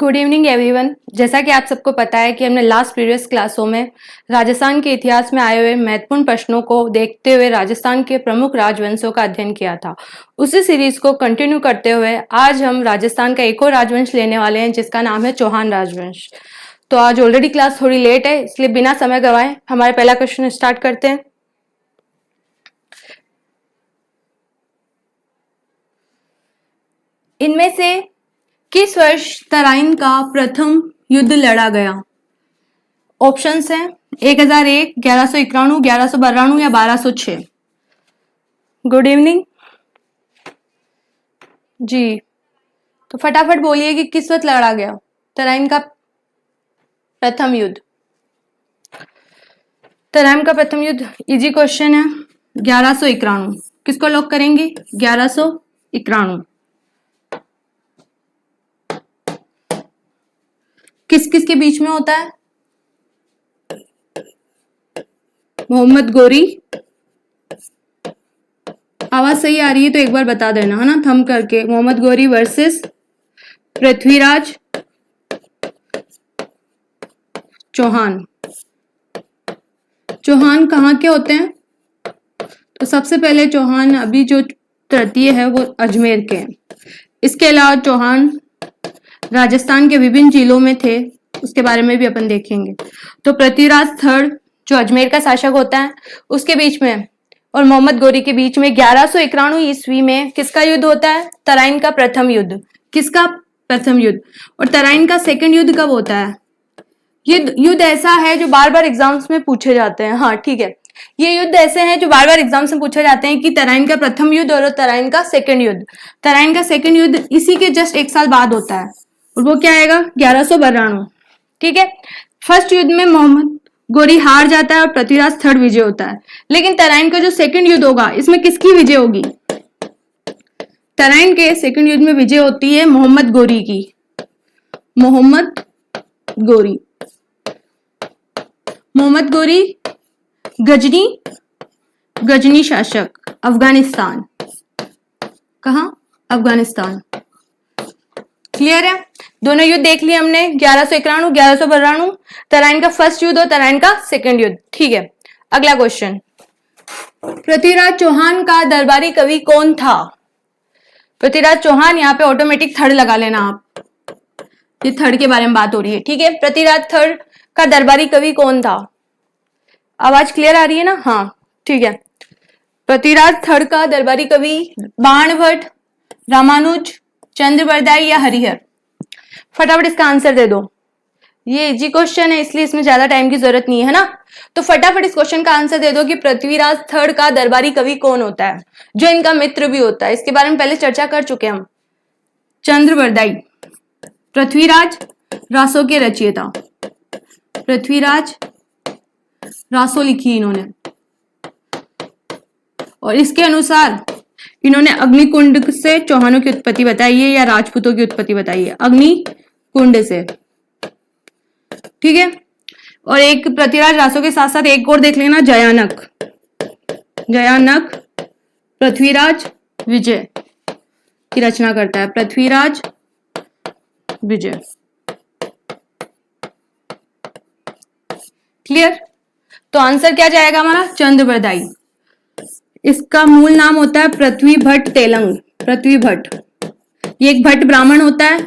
Good evening everyone. जैसा कि आप सबको पता है कि हमने लास्ट प्रीवियस क्लासों में राजस्थान के इतिहास में आए हुए महत्वपूर्ण प्रश्नों को देखते हुए राजस्थान के प्रमुख राजवंशों का अध्ययन किया था। उसी सीरीज को कंटिन्यू करते हुए आज हम राजस्थान का एक और राजवंश लेने वाले हैं जिसका नाम है चौहान राजवंश। तो आज ऑलरेडी क्लास थोड़ी लेट है, इसलिए बिना समय गवाए हमारा पहला क्वेश्चन स्टार्ट करते हैं। इनमें से किस वर्ष तराइन का प्रथम युद्ध लड़ा गया? ऑप्शंस हैं 1001, 1191, 1192 या 1206। गुड इवनिंग जी, तो फटाफट बोलिए कि किस वक्त लड़ा गया तराइन का प्रथम युद्ध। तराइन का प्रथम युद्ध इजी क्वेश्चन है, 1191। किसको लॉक करेंगे? 1191। किस किस के बीच में होता है? मोहम्मद गोरी। आवाज सही आ रही है तो एक बार बता देना, है ना, थंब करके। मोहम्मद गोरी वर्सेस पृथ्वीराज चौहान। चौहान कहाँ के होते हैं? तो सबसे पहले चौहान अभी जो तृतीय है वो अजमेर के हैं। इसके अलावा चौहान राजस्थान के विभिन्न जिलों में थे, उसके बारे में भी अपन देखेंगे। तो पृथ्वीराज थर्ड जो अजमेर का शासक होता है उसके बीच में और मोहम्मद गोरी के बीच में 1191 ईस्वी में किसका युद्ध होता है? तराइन का प्रथम युद्ध। किसका प्रथम युद्ध? और तराइन का सेकंड युद्ध कब होता है? युद्ध ऐसा है जो बार बार एग्जाम्स में पूछे जाते हैं। हाँ ठीक है, ये युद्ध ऐसे हैं जो बार बार एग्जाम्स में पूछे जाते हैं कि तराइन का प्रथम युद्ध और तराइन का सेकंड युद्ध। तराइन का सेकंड युद्ध इसी के जस्ट एक साल बाद होता है और वो क्या आएगा? 1192। ठीक है, फर्स्ट युद्ध में मोहम्मद गोरी हार जाता है और पृथ्वीराज थर्ड विजय होता है। लेकिन तराइन का जो सेकंड युद्ध होगा इसमें किसकी विजय होगी? तराइन के सेकंड युद्ध में विजय होती है मोहम्मद गोरी की। मोहम्मद गोरी। मोहम्मद गोरी गजनी शासक, अफगानिस्तान। कहा? अफगानिस्तान। क्लियर है? दोनों युद्ध देख लिए हमने, 1191, 1192, तराइन का फर्स्ट युद्ध और तराइन का सेकंड युद्ध। ठीक है, अगला क्वेश्चन, पृथ्वीराज चौहान का दरबारी कवि कौन था? पृथ्वीराज चौहान, यहाँ पे ऑटोमेटिक थर्ड लगा लेना आप, ये थर्ड के बारे में बात हो रही है। ठीक है, पृथ्वीराज थर्ड का दरबारी कवि कौन था? आवाज क्लियर आ रही है ना? हाँ ठीक है, पृथ्वीराज थर्ड का दरबारी कवि बाणभट्ट, रामानुज, चंद्रबरदाई या हरिहर। फटाफट इसका आंसर दे दो। ये इजी क्वेश्चन है इसलिए इसमें ज्यादा टाइम की जरूरत नहीं है ना, तो फटाफट इस क्वेश्चन का आंसर दे दो कि पृथ्वीराज थर्ड का दरबारी कवि कौन होता है जो इनका मित्र भी होता है। इसके बारे में पहले चर्चा कर चुके हम। चंद्रबरदाई। पृथ्वीराज रासों के रचयिता। पृथ्वीराज रासो लिखी इन्होंने और इसके अनुसार इन्होंने अग्निकुंड से चौहानों की उत्पत्ति बताई है या राजपूतों की उत्पत्ति बताई है। अग्निकुंड से। ठीक है, और एक पृथ्वीराज रासो के साथ साथ एक और देख लेना, जयानक। जयानक पृथ्वीराज विजय की रचना करता है। पृथ्वीराज विजय। क्लियर? तो आंसर क्या जाएगा हमारा? चंद्रबरदाई। इसका मूल नाम होता है पृथ्वी भट्ट तेलंग। पृथ्वी भट्ट, ये एक भट्ट ब्राह्मण होता है,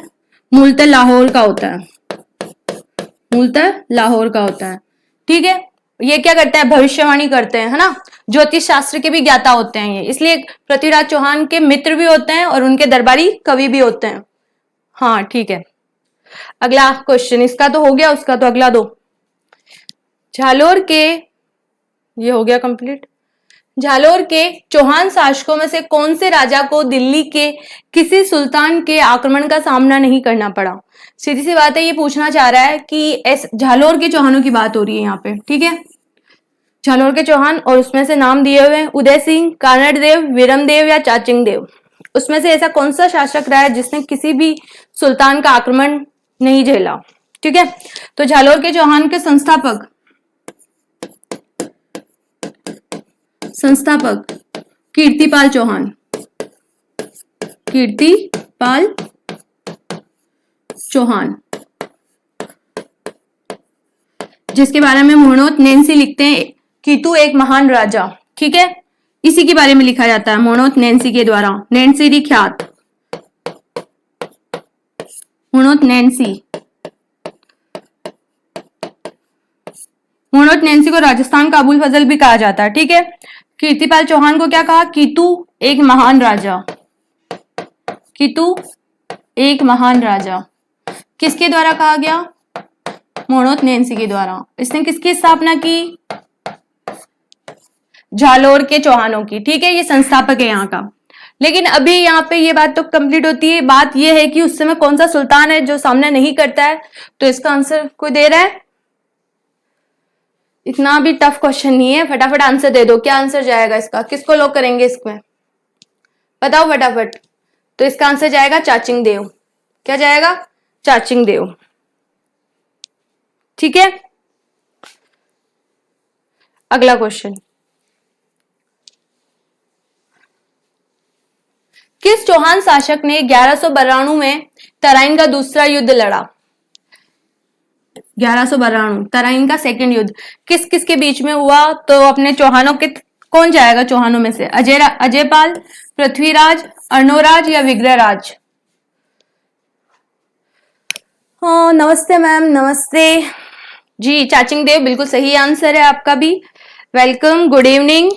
मूलतः लाहौर का होता है। मूलतः लाहौर का होता है। ठीक है, ये क्या करता है? भविष्यवाणी करते हैं, है ना, ज्योतिष शास्त्र के भी ज्ञाता होते हैं ये, इसलिए पृथ्वीराज चौहान के मित्र भी होते हैं और उनके दरबारी कवि भी होते हैं। हाँ ठीक है, अगला क्वेश्चन, इसका तो हो गया, उसका तो अगला दो। झालोर के, ये हो गया कंप्लीट। झालोर के चौहान शासकों में से कौन से राजा को दिल्ली के किसी सुल्तान के आक्रमण का सामना नहीं करना पड़ा? सीधी सी बात है, ये पूछना चाह रहा है कि झालोर के चौहानों की बात हो रही है यहाँ पे। ठीक है, झालोर के चौहान, और उसमें से नाम दिए हुए उदय सिंह, कानड़ देव, विरम देव या चाचिंग देव। उसमें से ऐसा कौन सा शासक रहा है जिसने किसी भी सुल्तान का आक्रमण नहीं झेला? ठीक है, तो झालोर के चौहान के संस्थापक कीर्तिपाल चौहान। कीर्तिपाल चौहान, जिसके बारे में मोहनोत नैन्सी लिखते हैं कीतू एक महान राजा। ठीक है, इसी के बारे में लिखा जाता है मोहनोत नैन्सी के द्वारा। नैन्सी दी ख्यात, मोहनोत नैन्सी। मोहनोत नैन्सी को राजस्थान का अबुल फजल भी कहा जाता है। ठीक है, कीर्तिपाल चौहान को क्या कहा? कीतू एक महान राजा। कीतू एक महान राजा किसके द्वारा कहा गया? मोहनोत नैन्सी के द्वारा। इसने किसकी स्थापना की? जालोर के चौहानों की। ठीक है, ये संस्थापक है यहाँ का। लेकिन अभी यहाँ पे ये बात तो कंप्लीट होती है। बात ये है कि उस समय कौन सा सुल्तान है जो सामने नहीं करता है। तो इसका आंसर कोई दे रहा है? इतना भी टफ क्वेश्चन नहीं है, फटाफट आंसर दे दो। क्या आंसर जाएगा इसका? किसको लॉक करेंगे इसमें? बताओ फटाफट। तो इसका आंसर जाएगा चाचिंग देव। क्या जाएगा? चाचिंग देव। ठीक है, अगला क्वेश्चन। किस चौहान शासक ने 1192 में तराइन का दूसरा युद्ध लड़ा? 1192 तराइन का सेकंड युद्ध किस किस के बीच में हुआ? तो अपने चौहानों के कौन जाएगा? चौहानों में से अजयपाल, पृथ्वीराज, अर्णोराज या विग्रहराज? हाँ, नमस्ते मैम, नमस्ते जी। चाचिंग देव बिल्कुल सही आंसर है आपका भी। Welcome, good evening.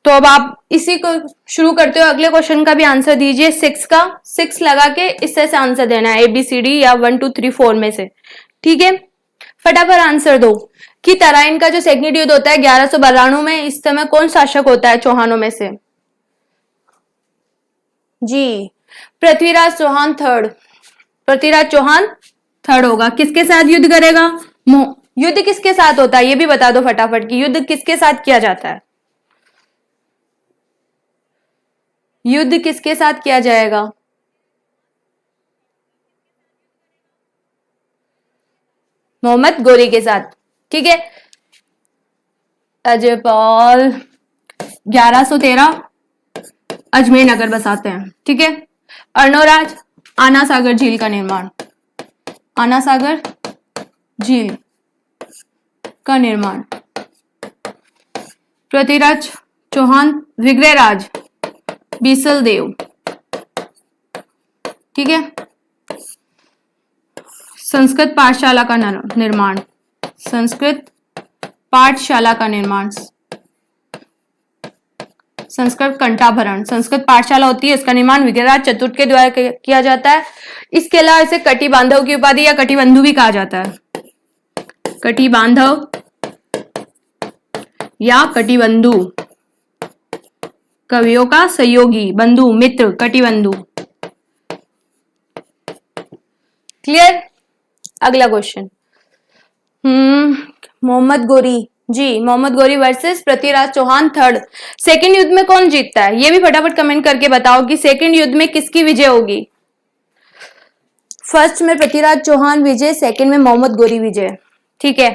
तो अब आप इसी को शुरू करते हो, अगले क्वेश्चन का भी आंसर दीजिए। 6 का 6 लगा के इससे से आंसर देना है, ABCD या 1 2 3 4 में से। ठीक है, फटाफट आंसर दो कि तराइन का जो सेकंड युद्ध होता है 1192 में, इस समय कौन शासक होता है चौहानों में से? जी, पृथ्वीराज चौहान थर्ड। पृथ्वीराज चौहान थर्ड होगा। किसके साथ युद्ध करेगा? युद्ध किसके साथ होता है ये भी बता दो फटाफट कि युद्ध किसके साथ किया जाता है? युद्ध किसके साथ किया जाएगा? मोहम्मद गोरी के साथ। ठीक है, अजयपाल 1113 अजमेर नगर बसाते हैं। ठीक है, अर्णोराज आना सागर झील का निर्माण, आना सागर झील का निर्माण। पृथ्वीराज चौहान विग्रहराज बीसल देव। ठीक है, संस्कृत पाठशाला का निर्माण, संस्कृत पाठशाला का निर्माण, संस्कृत कंठाभरण, संस्कृत पाठशाला होती है, इसका निर्माण विग्रहराज चतुर्थ के द्वारा किया जाता है। इसके अलावा इसे कटी बांधव की उपाधि या कटिबंधु भी कहा जाता है। कटी बांधव या कटिबंधु, कवियों का सहयोगी, बंधु, मित्र, कटिबंधु। क्लियर? अगला question. Mohammad Ghori ji, Mohammad Ghori versus Prithviraj Chauhan third. Second युद्ध में कौन जीतता है? ये भी फटाफट कमेंट करके बताओ कि सेकंड युद्ध में किसकी विजय होगी? फर्स्ट में पृथ्वीराज चौहान विजय, सेकंड में मोहम्मद गोरी विजय। ठीक है,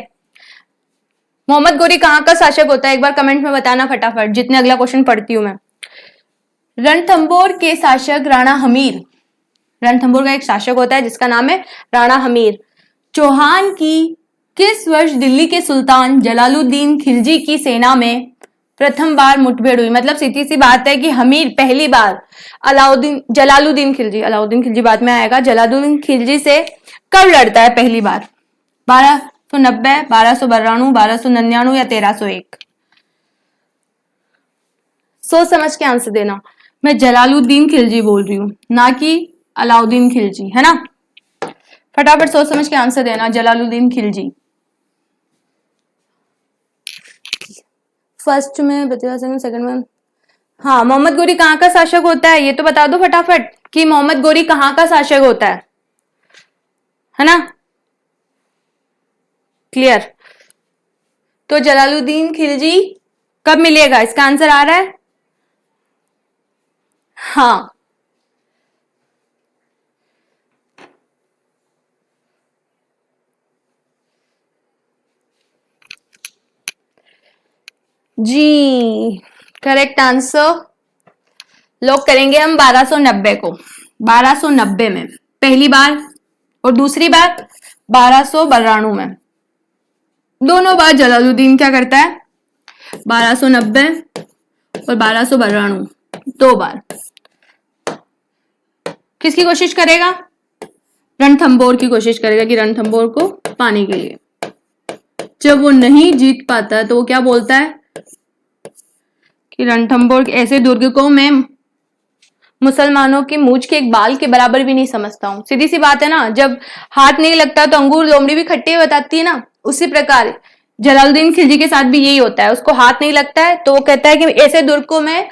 मोहम्मद गोरी कहाँ का शासक होता है? एक बार कमेंट में बताना फटाफट, जितने अगला क्वेश्चन पढ़ती हूं मैं। रणथंबोर के शासक राणा हमीर। रणथंबोर का एक शासक होता है जिसका नाम है राणा हमीर। चौहान की किस वर्ष दिल्ली के सुल्तान जलालुद्दीन खिलजी की सेना में प्रथम बार मुठभेड़ हुई? मतलब सीधी सी बात है कि हमीर पहली बार जलालुद्दीन खिलजी बाद में आएगा, जलालुद्दीन खिलजी से कब लड़ता है पहली बार? 1290, 1292, 1299 या 1301? सोच समझ के आंसर देना। मैं जलालुद्दीन खिलजी बोल रही हूं, ना कि अलाउद्दीन खिलजी, है ना? फटाफट सोच समझ के आंसर देना। जलालुद्दीन खिलजी फर्स्ट में, सेकंड में। हाँ, मोहम्मद गोरी कहाँ का शासक होता है ये तो बता दो फटाफट कि मोहम्मद गोरी कहाँ का शासक होता है ना? क्लियर? तो जलालुद्दीन खिलजी कब मिलेगा? इसका आंसर आ रहा है? हाँ, जी, करेक्ट आंसर लॉक करेंगे हम 1290 को। 1290 में पहली बार और दूसरी बार 1292 में। दोनों बार जलालुद्दीन क्या करता है, 1290 और 1292, 2 बार। किसकी कोशिश करेगा, रणथंभौर की कोशिश करेगा कि रणथंभौर को पाने के लिए। जब वो नहीं जीत पाता तो वो क्या बोलता है कि रणथंभौर ऐसे दुर्ग को मैं मुसलमानों की मूंछ के एक बाल के बराबर भी नहीं समझता हूं। सीधी सी बात है ना, जब हाथ नहीं लगता तो अंगूर लोमड़ी भी खट्टे बताती है ना, उसी प्रकार जलालुद्दीन खिलजी के साथ भी यही होता है। उसको हाथ नहीं लगता है तो वो कहता है कि ऐसे दुर्ग को मैं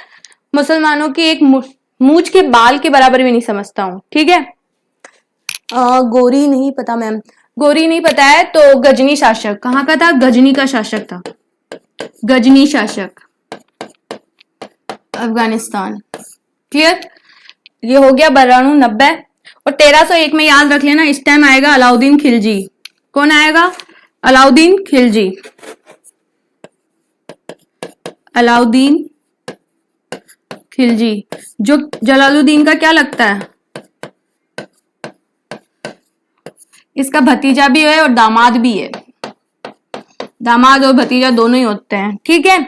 मुसलमानों की एक मूंछ के बाल के बराबर भी नहीं समझता हूं। ठीक है, गोरी नहीं पता मैम, गोरी नहीं पता है तो गजनी शासक, कहाँ का था, गजनी का शासक था, गजनी शासक, अफगानिस्तान। क्लियर, ये हो गया 9290। और 1301 में याद रख लेना, इस टाइम आएगा अलाउद्दीन खिलजी। कौन आएगा, अलाउद्दीन खिलजी। अलाउद्दीन खिलजी जो जलालुद्दीन का क्या लगता है, इसका भतीजा भी है और दामाद भी है, दामाद और भतीजा दोनों ही होते हैं। ठीक है,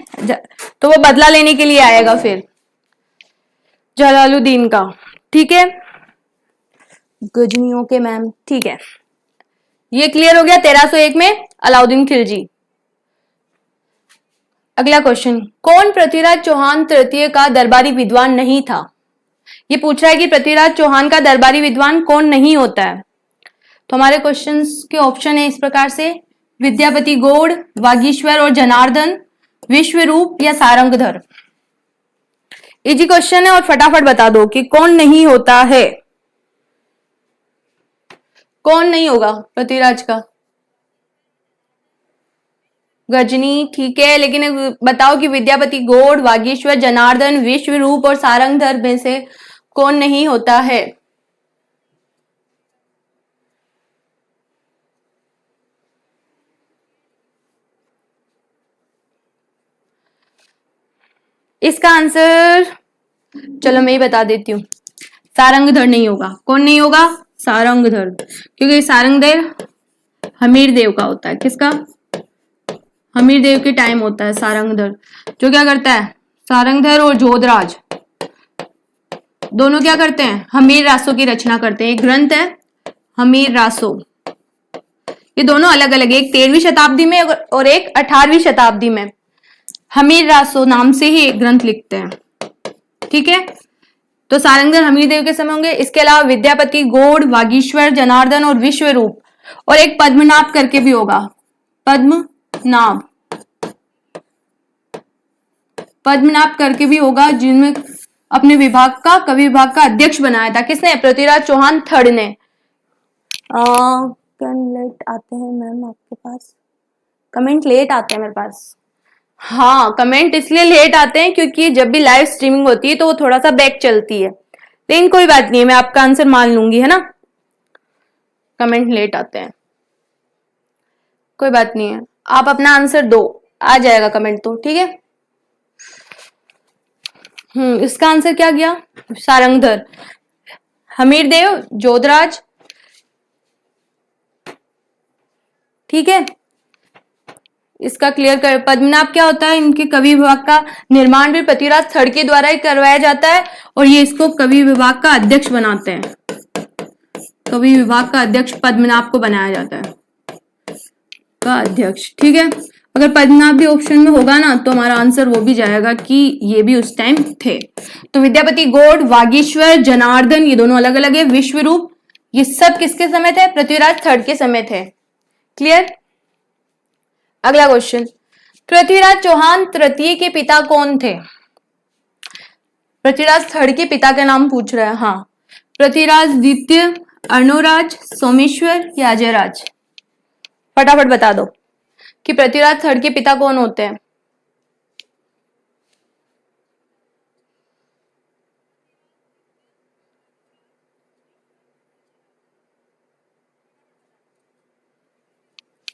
तो वो बदला लेने के लिए आएगा फिर जलालुद्दीन का। ठीक है, गजनियों के मैम। ठीक है, ये क्लियर हो गया 1301 में अलाउद्दीन खिलजी। अगला क्वेश्चन, कौन पृथ्वीराज चौहान तृतीय का दरबारी विद्वान नहीं था। ये पूछ रहा है कि पृथ्वीराज चौहान का दरबारी विद्वान कौन नहीं होता है। तो हमारे क्वेश्चंस के ऑप्शन है इस प्रकार से, विद्यापति गौड़, वागीश्वर और जनार्दन, विश्वरूप या सारंगधर। इजी क्वेश्चन है और फटाफट बता दो कि कौन नहीं होता है, कौन नहीं होगा पृथ्वीराज का, गजनी। ठीक है, लेकिन बताओ कि विद्यापति गौड़, वागीश्वर, जनार्दन, विश्वरूप और सारंगधर में से कौन नहीं होता है। इसका आंसर चलो मैं ही बता देती हूँ, सारंगधर नहीं होगा। कौन नहीं होगा, सारंगधर, क्योंकि सारंगधर हमीर देव का होता है। किसका, हमीर देव के टाइम होता है सारंगधर। जो क्या करता है, सारंगधर और जोधराज दोनों क्या करते हैं, हमीर रासों की रचना करते हैं। एक ग्रंथ है हमीर रासो, ये दोनों अलग अलग, एक 13वीं शताब्दी में और एक 18वीं शताब्दी में। हमीर रासो नाम से ही एक ग्रंथ लिखते हैं। ठीक है, तो सारंगधर हमीर देव के समय होंगे। इसके अलावा विद्यापति गौड़, वागीश्वर, जनार्दन और विश्वरूप, और एक पद्मनाभ करके भी होगा, पद्मनाभ, पद्मनाभ करके भी होगा, जिनमें अपने विभाग का, कवि विभाग का अध्यक्ष बनाया था। किसने, पृथ्वीराज चौहान थर्ड ने। लेट आते हैं मैम आपके पास, कमेंट लेट आते हैं मेरे पास। हाँ, कमेंट इसलिए लेट आते हैं क्योंकि जब भी लाइव स्ट्रीमिंग होती है तो वो थोड़ा सा बैक चलती है, लेकिन कोई बात नहीं है, मैं आपका आंसर मान लूंगी, है ना। कमेंट लेट आते हैं, कोई बात नहीं है, आप अपना आंसर दो, आ जाएगा कमेंट तो। ठीक है, इसका आंसर क्या गया, सारंगधर, हमीर देव, जोधराज। ठीक है, इसका क्लियर कर। पद्मनाभ क्या होता है, इनके कवि विभाग का निर्माण भी पृथ्वीराज थर्ड के द्वारा ही करवाया जाता है, और ये इसको कवि विभाग का अध्यक्ष बनाते हैं। कवि विभाग का अध्यक्ष पद्मनाभ को बनाया जाता है, का अध्यक्ष। ठीक है, अगर पद्मनाभ भी ऑप्शन में होगा ना तो हमारा आंसर वो भी जाएगा कि ये भी उस टाइम थे। तो विद्यापति गौड़, वागीश्वर, जनार्दन ये दोनों अलग अलग है। विश्वरूप ये सब किसके समय थे, पृथ्वीराज थर्ड के समय थे। क्लियर। अगला क्वेश्चन, पृथ्वीराज चौहान तृतीय के पिता कौन थे। पृथ्वीराज थर्ड के पिता का नाम पूछ रहा है। हाँ, पृथ्वीराज द्वितीय, अर्णोराज, सोमेश्वर या अजयराज। फटाफट बता दो कि पृथ्वीराज थर्ड के पिता कौन होते हैं।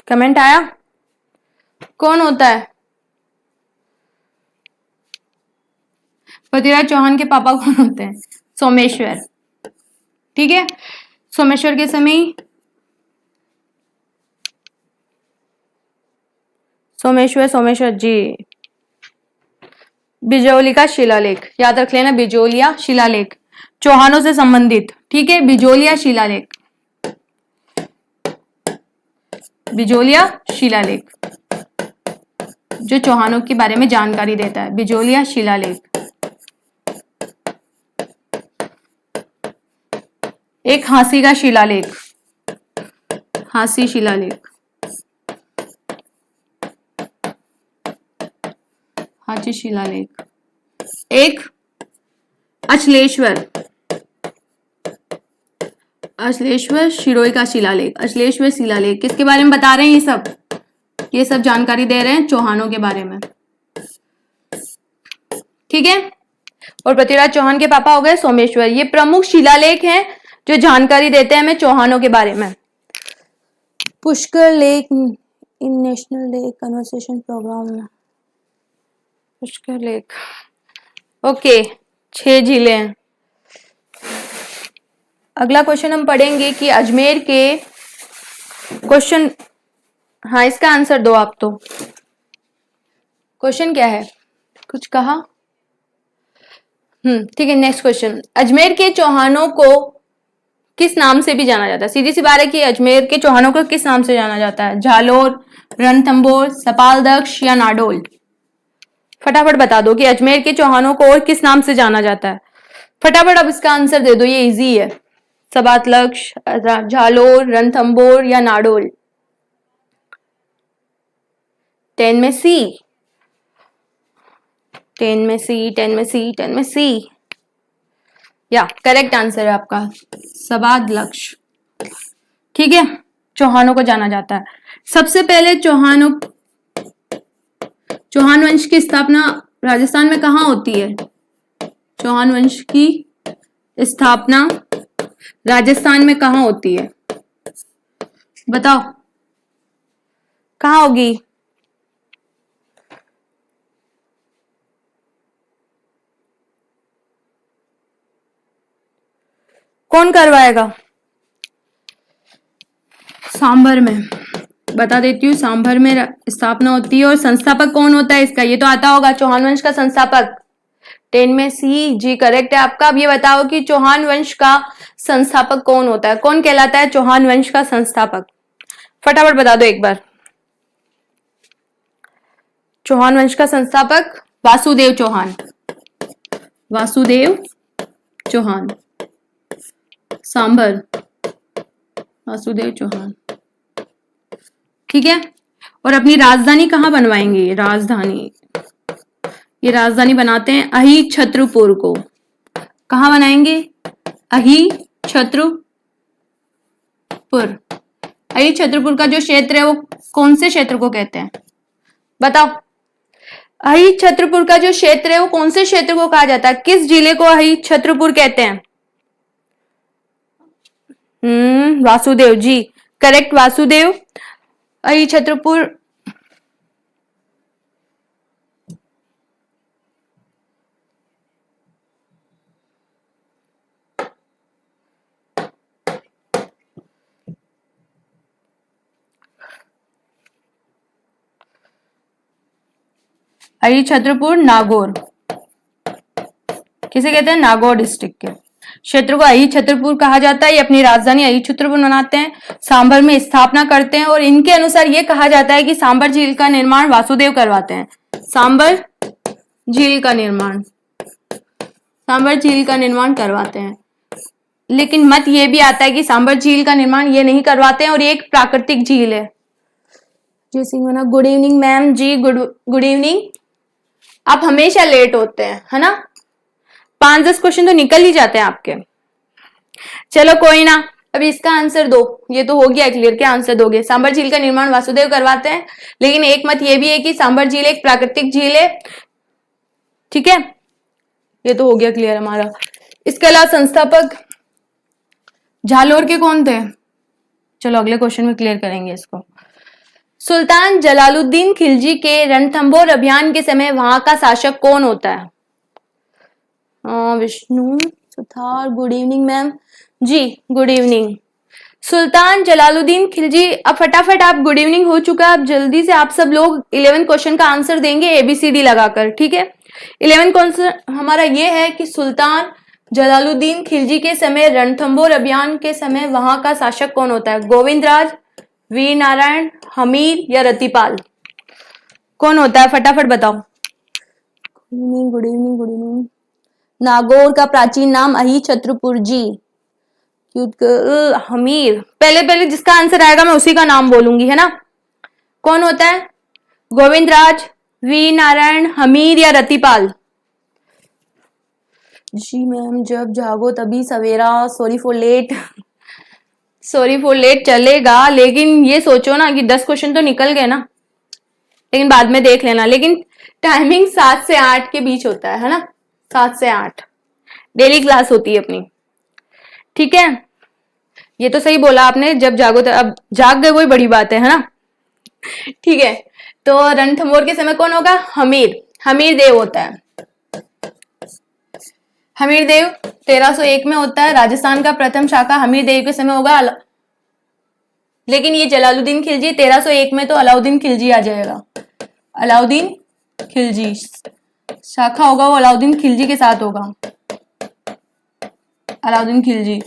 कमेंट आया, कौन होता है पृथ्वीराज चौहान के पापा, कौन होते हैं, सोमेश्वर। ठीक है, सोमेश्वर के समय सोमेश्वर जी। बिजोली का शिलालेख याद रख लेना, बिजोलिया शिलालेख, चौहानों से संबंधित, ठीक है। बिजोलिया शिलालेख, बिजोलिया शिलालेख जो चौहानों के बारे में जानकारी देता है, बिजोलिया शिलालेख। एक हांसी का शिलालेख, हांसी शिलालेख, हांसी शिलालेख। एक अचलेश्वर, अचलेश्वर शिरोई का शिलालेख, अचलेश्वर शिलालेख किसके बारे में बता रहे हैं? ये सब जानकारी दे रहे हैं चौहानों के बारे में, ठीक है। और पृथ्वीराज चौहान के पापा हो गए सोमेश्वर। ये प्रमुख शिलालेख हैं जो जानकारी देते हैं हमें चौहानों के बारे में। Pushkar lake in national lake conversation program में, पुष्कर लेक, ओके 6 जिले हैं। अगला क्वेश्चन हम पढ़ेंगे कि अजमेर के क्वेश्चन, हाँ इसका आंसर दो आप। तो क्वेश्चन क्या है, कुछ कहा? ठीक है। नेक्स्ट क्वेश्चन, अजमेर के चौहानों को किस नाम से भी जाना जाता है? सीधी सी बात है कि अजमेर के चौहानों को किस नाम से जाना जाता है? झालोर, रणथंभौर, सपालदक्ष या नाडोल? फटाफट बता दो कि अजमेर के चौहानों को और किस नाम से जाना जाता है। फटाफट अब इसका आंसर दे दो, ये इजी है। सपालदक्ष, झालोर, रणथंभौर या नाडोल? 10 में सी, 10 में सी, 10 में सी, 10 में सी। या करेक्ट आंसर है आपका सपालदक्ष, ठीक है। चौहानों को जाना जाता है। सबसे पहले चौहान वंश की स्थापना राजस्थान में कहाँ होती है? चौहान वंश की स्थापना राजस्थान में कहाँ होती है? बताओ कहाँ होगी? कौन करवाएगा? सांभर में, बता देती हूँ, सांभर में स्थापना होती है। और संस्थापक कौन होता है इसका? ये तो आता होगा, चौहान वंश का संस्थापक। 10 में सी, जी करेक्ट है आपका। अब ये बताओ कि चौहान वंश का संस्थापक कौन होता है? कौन कहलाता है चौहान वंश का संस्थापक? फटाफट बता दो एक बार। चौहान वंश का संस्थापक वासुदेव चौहान, वासुदेव चौहान। सांभर, वासुदेव चौहान, ठीक है। और अपनी राजधानी कहाँ बनवाएंगे? राजधानी, ये राजधानी बनाते हैं अही छत्रपुर को। कहाँ बनाएंगे? अही छत्रपुर। अही छत्रपुर का जो क्षेत्र है वो कौन से क्षेत्र को कहते हैं? बताओ। अही छत्रपुर का जो क्षेत्र है वो कौन से क्षेत्र को कहा जाता है? किस जिले को अही छत्रपुर कहते हैं? वासुदेव जी करेक्ट, वासुदेव। अही छत्रपुर अही छत्रपुर नागौर, किसे कहते हैं? नागौर डिस्ट्रिक्ट के क्षेत्र को अही छत्रपुर कहा जाता है। ये अपनी राजधानी अही छत्रपुर बनाते हैं, सांभर में स्थापना करते हैं। और इनके अनुसार ये कहा जाता है कि सांभर झील का निर्माण वासुदेव करवाते हैं। सांभर झील का निर्माण, सांभर झील का निर्माण करवाते हैं। लेकिन मत ये भी आता है कि सांभर झील का निर्माण ये नहीं करवाते हैं और ये एक प्राकृतिक झील है। जय सिंह मना, good evening ma'am ji, good evening. आप हमेशा लेट होते हैं, है ना? 5-10 क्वेश्चन तो निकल ही जाते हैं आपके। चलो कोई ना, अभी इसका आंसर दो। ये तो हो गया क्लियर, क्या आंसर दोगे? सांभर झील का निर्माण वासुदेव करवाते हैं, लेकिन एक मत ये भी है कि सांभर झील एक प्राकृतिक झील है, ठीक है। ये तो हो गया क्लियर हमारा। इसके अलावा संस्थापक झालोर के कौन थे? चलो अगले क्वेश्चन में क्लियर करेंगे इसको। सुल्तान जलालुद्दीन खिलजी के रणथंभौर अभियान के समय वहां का शासक कौन होता है? Vishnu Suthar, good evening ma'am ji, good evening. Sultan Jalaluddin Khilji. अब फटाफट आप, गुड इवनिंग हो चुका है, अब जल्दी से आप सब लोग 11 क्वेश्चन का आंसर देंगे एबीसीडी लगाकर, ठीक है। 11 क्वेश्चन हमारा ये है कि सुल्तान जलालुद्दीन खिलजी के समय रणथंभौर अभियान के समय वहां का शासक कौन होता है? गोविंदराज, वीर नारायण, हमीर या रतिपाल? कौन होता है, फटाफट बताओ। Good evening, good evening. Nagaur का प्राचीन नाम अही छत्रपुरजी। हमीर। पहले पहले जिसका आंसर आएगा मैं उसी का नाम बोलूंगी, है ना। कौन होता है? गोविंदराज, वीर नारायण, हमीर या रतिपाल? जी मैम, जब जागो तभी सवेरा। Sorry for late, sorry for late चलेगा, लेकिन ये सोचो ना कि 10 क्वेश्चन तो निकल गए ना, लेकिन बाद में देख लेना। लेकिन टाइमिंग 7 से 8 के बीच होता है ना, 7 से 8 डेली क्लास होती है अपनी, ठीक है। ये तो सही बोला आपने, जब जागो तो, अब जाग गए वही बड़ी बात है ना, ठीक है। तो रणथंभौर के समय कौन होगा? हमीर, हमीर देव होता है। हमीर देव 1301 में होता है। राजस्थान का प्रथम शाखा हमीर देव के समय होगा। लेकिन ये जलालुद्दीन खिलजी 1301 में तो अलाउद्दीन खिलजी आ जाएगा। अलाउद्दीन खिलजी शाखा होगा, वो अलाउद्दीन खिलजी के साथ होगा। अलाउद्दीन खिलजी।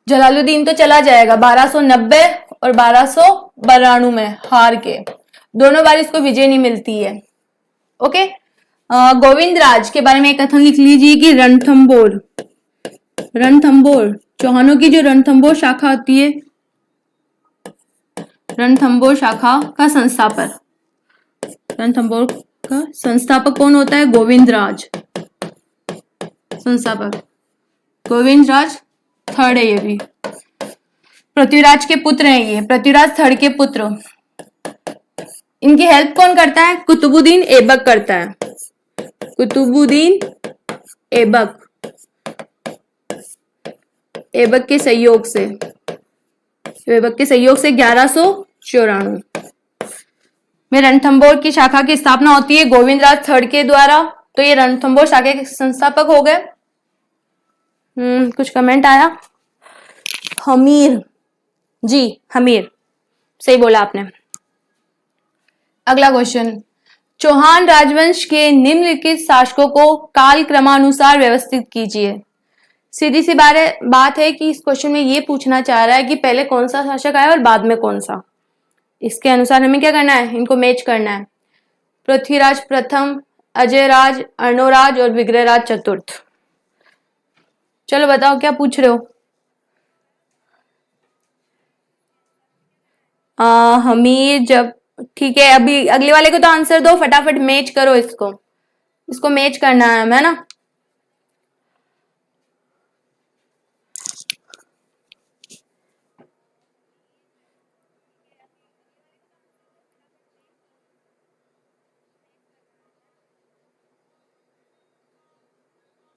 जलालुद्दीन तो चला जाएगा 1290 और 1292 में हार के, दोनों बार इसको विजय नहीं मिलती है। ओके। गोविंदराज के बारे में एक कथन लिख लीजिए कि रणथंभौर, रणथंभौर चौहानों की जो रणथंभौर शाखा होती है, रणथंभौर शाखा का संस्थापक, रणथंभौर का संस्थापक कौन होता है? गोविंदराज। संस्थापक गोविंदराज थर्ड है। ये भी पृथ्वीराज के पुत्र हैं, ये पृथ्वीराज थर्ड के पुत्र। इनकी हेल्प कौन करता है? कुतुबुद्दीन ऐबक करता है। कुतुबुद्दीन ऐबक, ऐबक के सहयोग से, ऐबक के सहयोग से 1194 में रणथंभौर की शाखा की स्थापना होती है गोविंदराज थर्ड के द्वारा। तो ये रणथंभौर शाखा के संस्थापक हो गए। कुछ कमेंट आया? हमीर जी, हमीर सही बोला आपने। अगला क्वेश्चन, चौहान राजवंश के निम्नलिखित शासकों को काल क्रमानुसार व्यवस्थित कीजिए। सीधी सी बात है कि इस क्वेश्चन में ये पूछना चाह रहा है कि पहले कौन सा शासक आया और बाद में कौन सा। इसके अनुसार हमें क्या करना है? इनको मैच करना है। पृथ्वीराज प्रथम, अजयराज, अर्णोराज और विग्रहराज चतुर्थ। चलो बताओ क्या पूछ रहे हो? हमीर जब, ठीक है। अभी अगले वाले को तो आंसर दो, फटाफट मैच करो इसको, इसको मैच करना है हमें ना।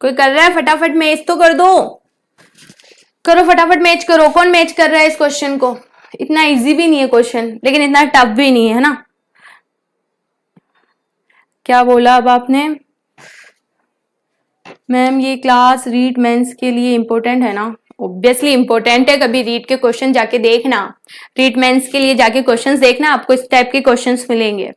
कोई कर रहा है? फटाफट मैच तो कर दो, करो फटाफट मैच करो। कौन मैच कर रहा है इस क्वेश्चन को? इतना इजी भी नहीं है क्वेश्चन, लेकिन इतना टफ भी नहीं है ना। क्या बोला अब आपने? मैम ये क्लास रीट मेंस के लिए इंपॉर्टेंट है ना? ऑब्वियसली इंपॉर्टेंट है। कभी रीट के क्वेश्चन जाके देखना, रीट मेंस के लिए जाके क्वेश्चंस देखना, आपको इस टाइप के क्वेश्चंस मिलेंगे।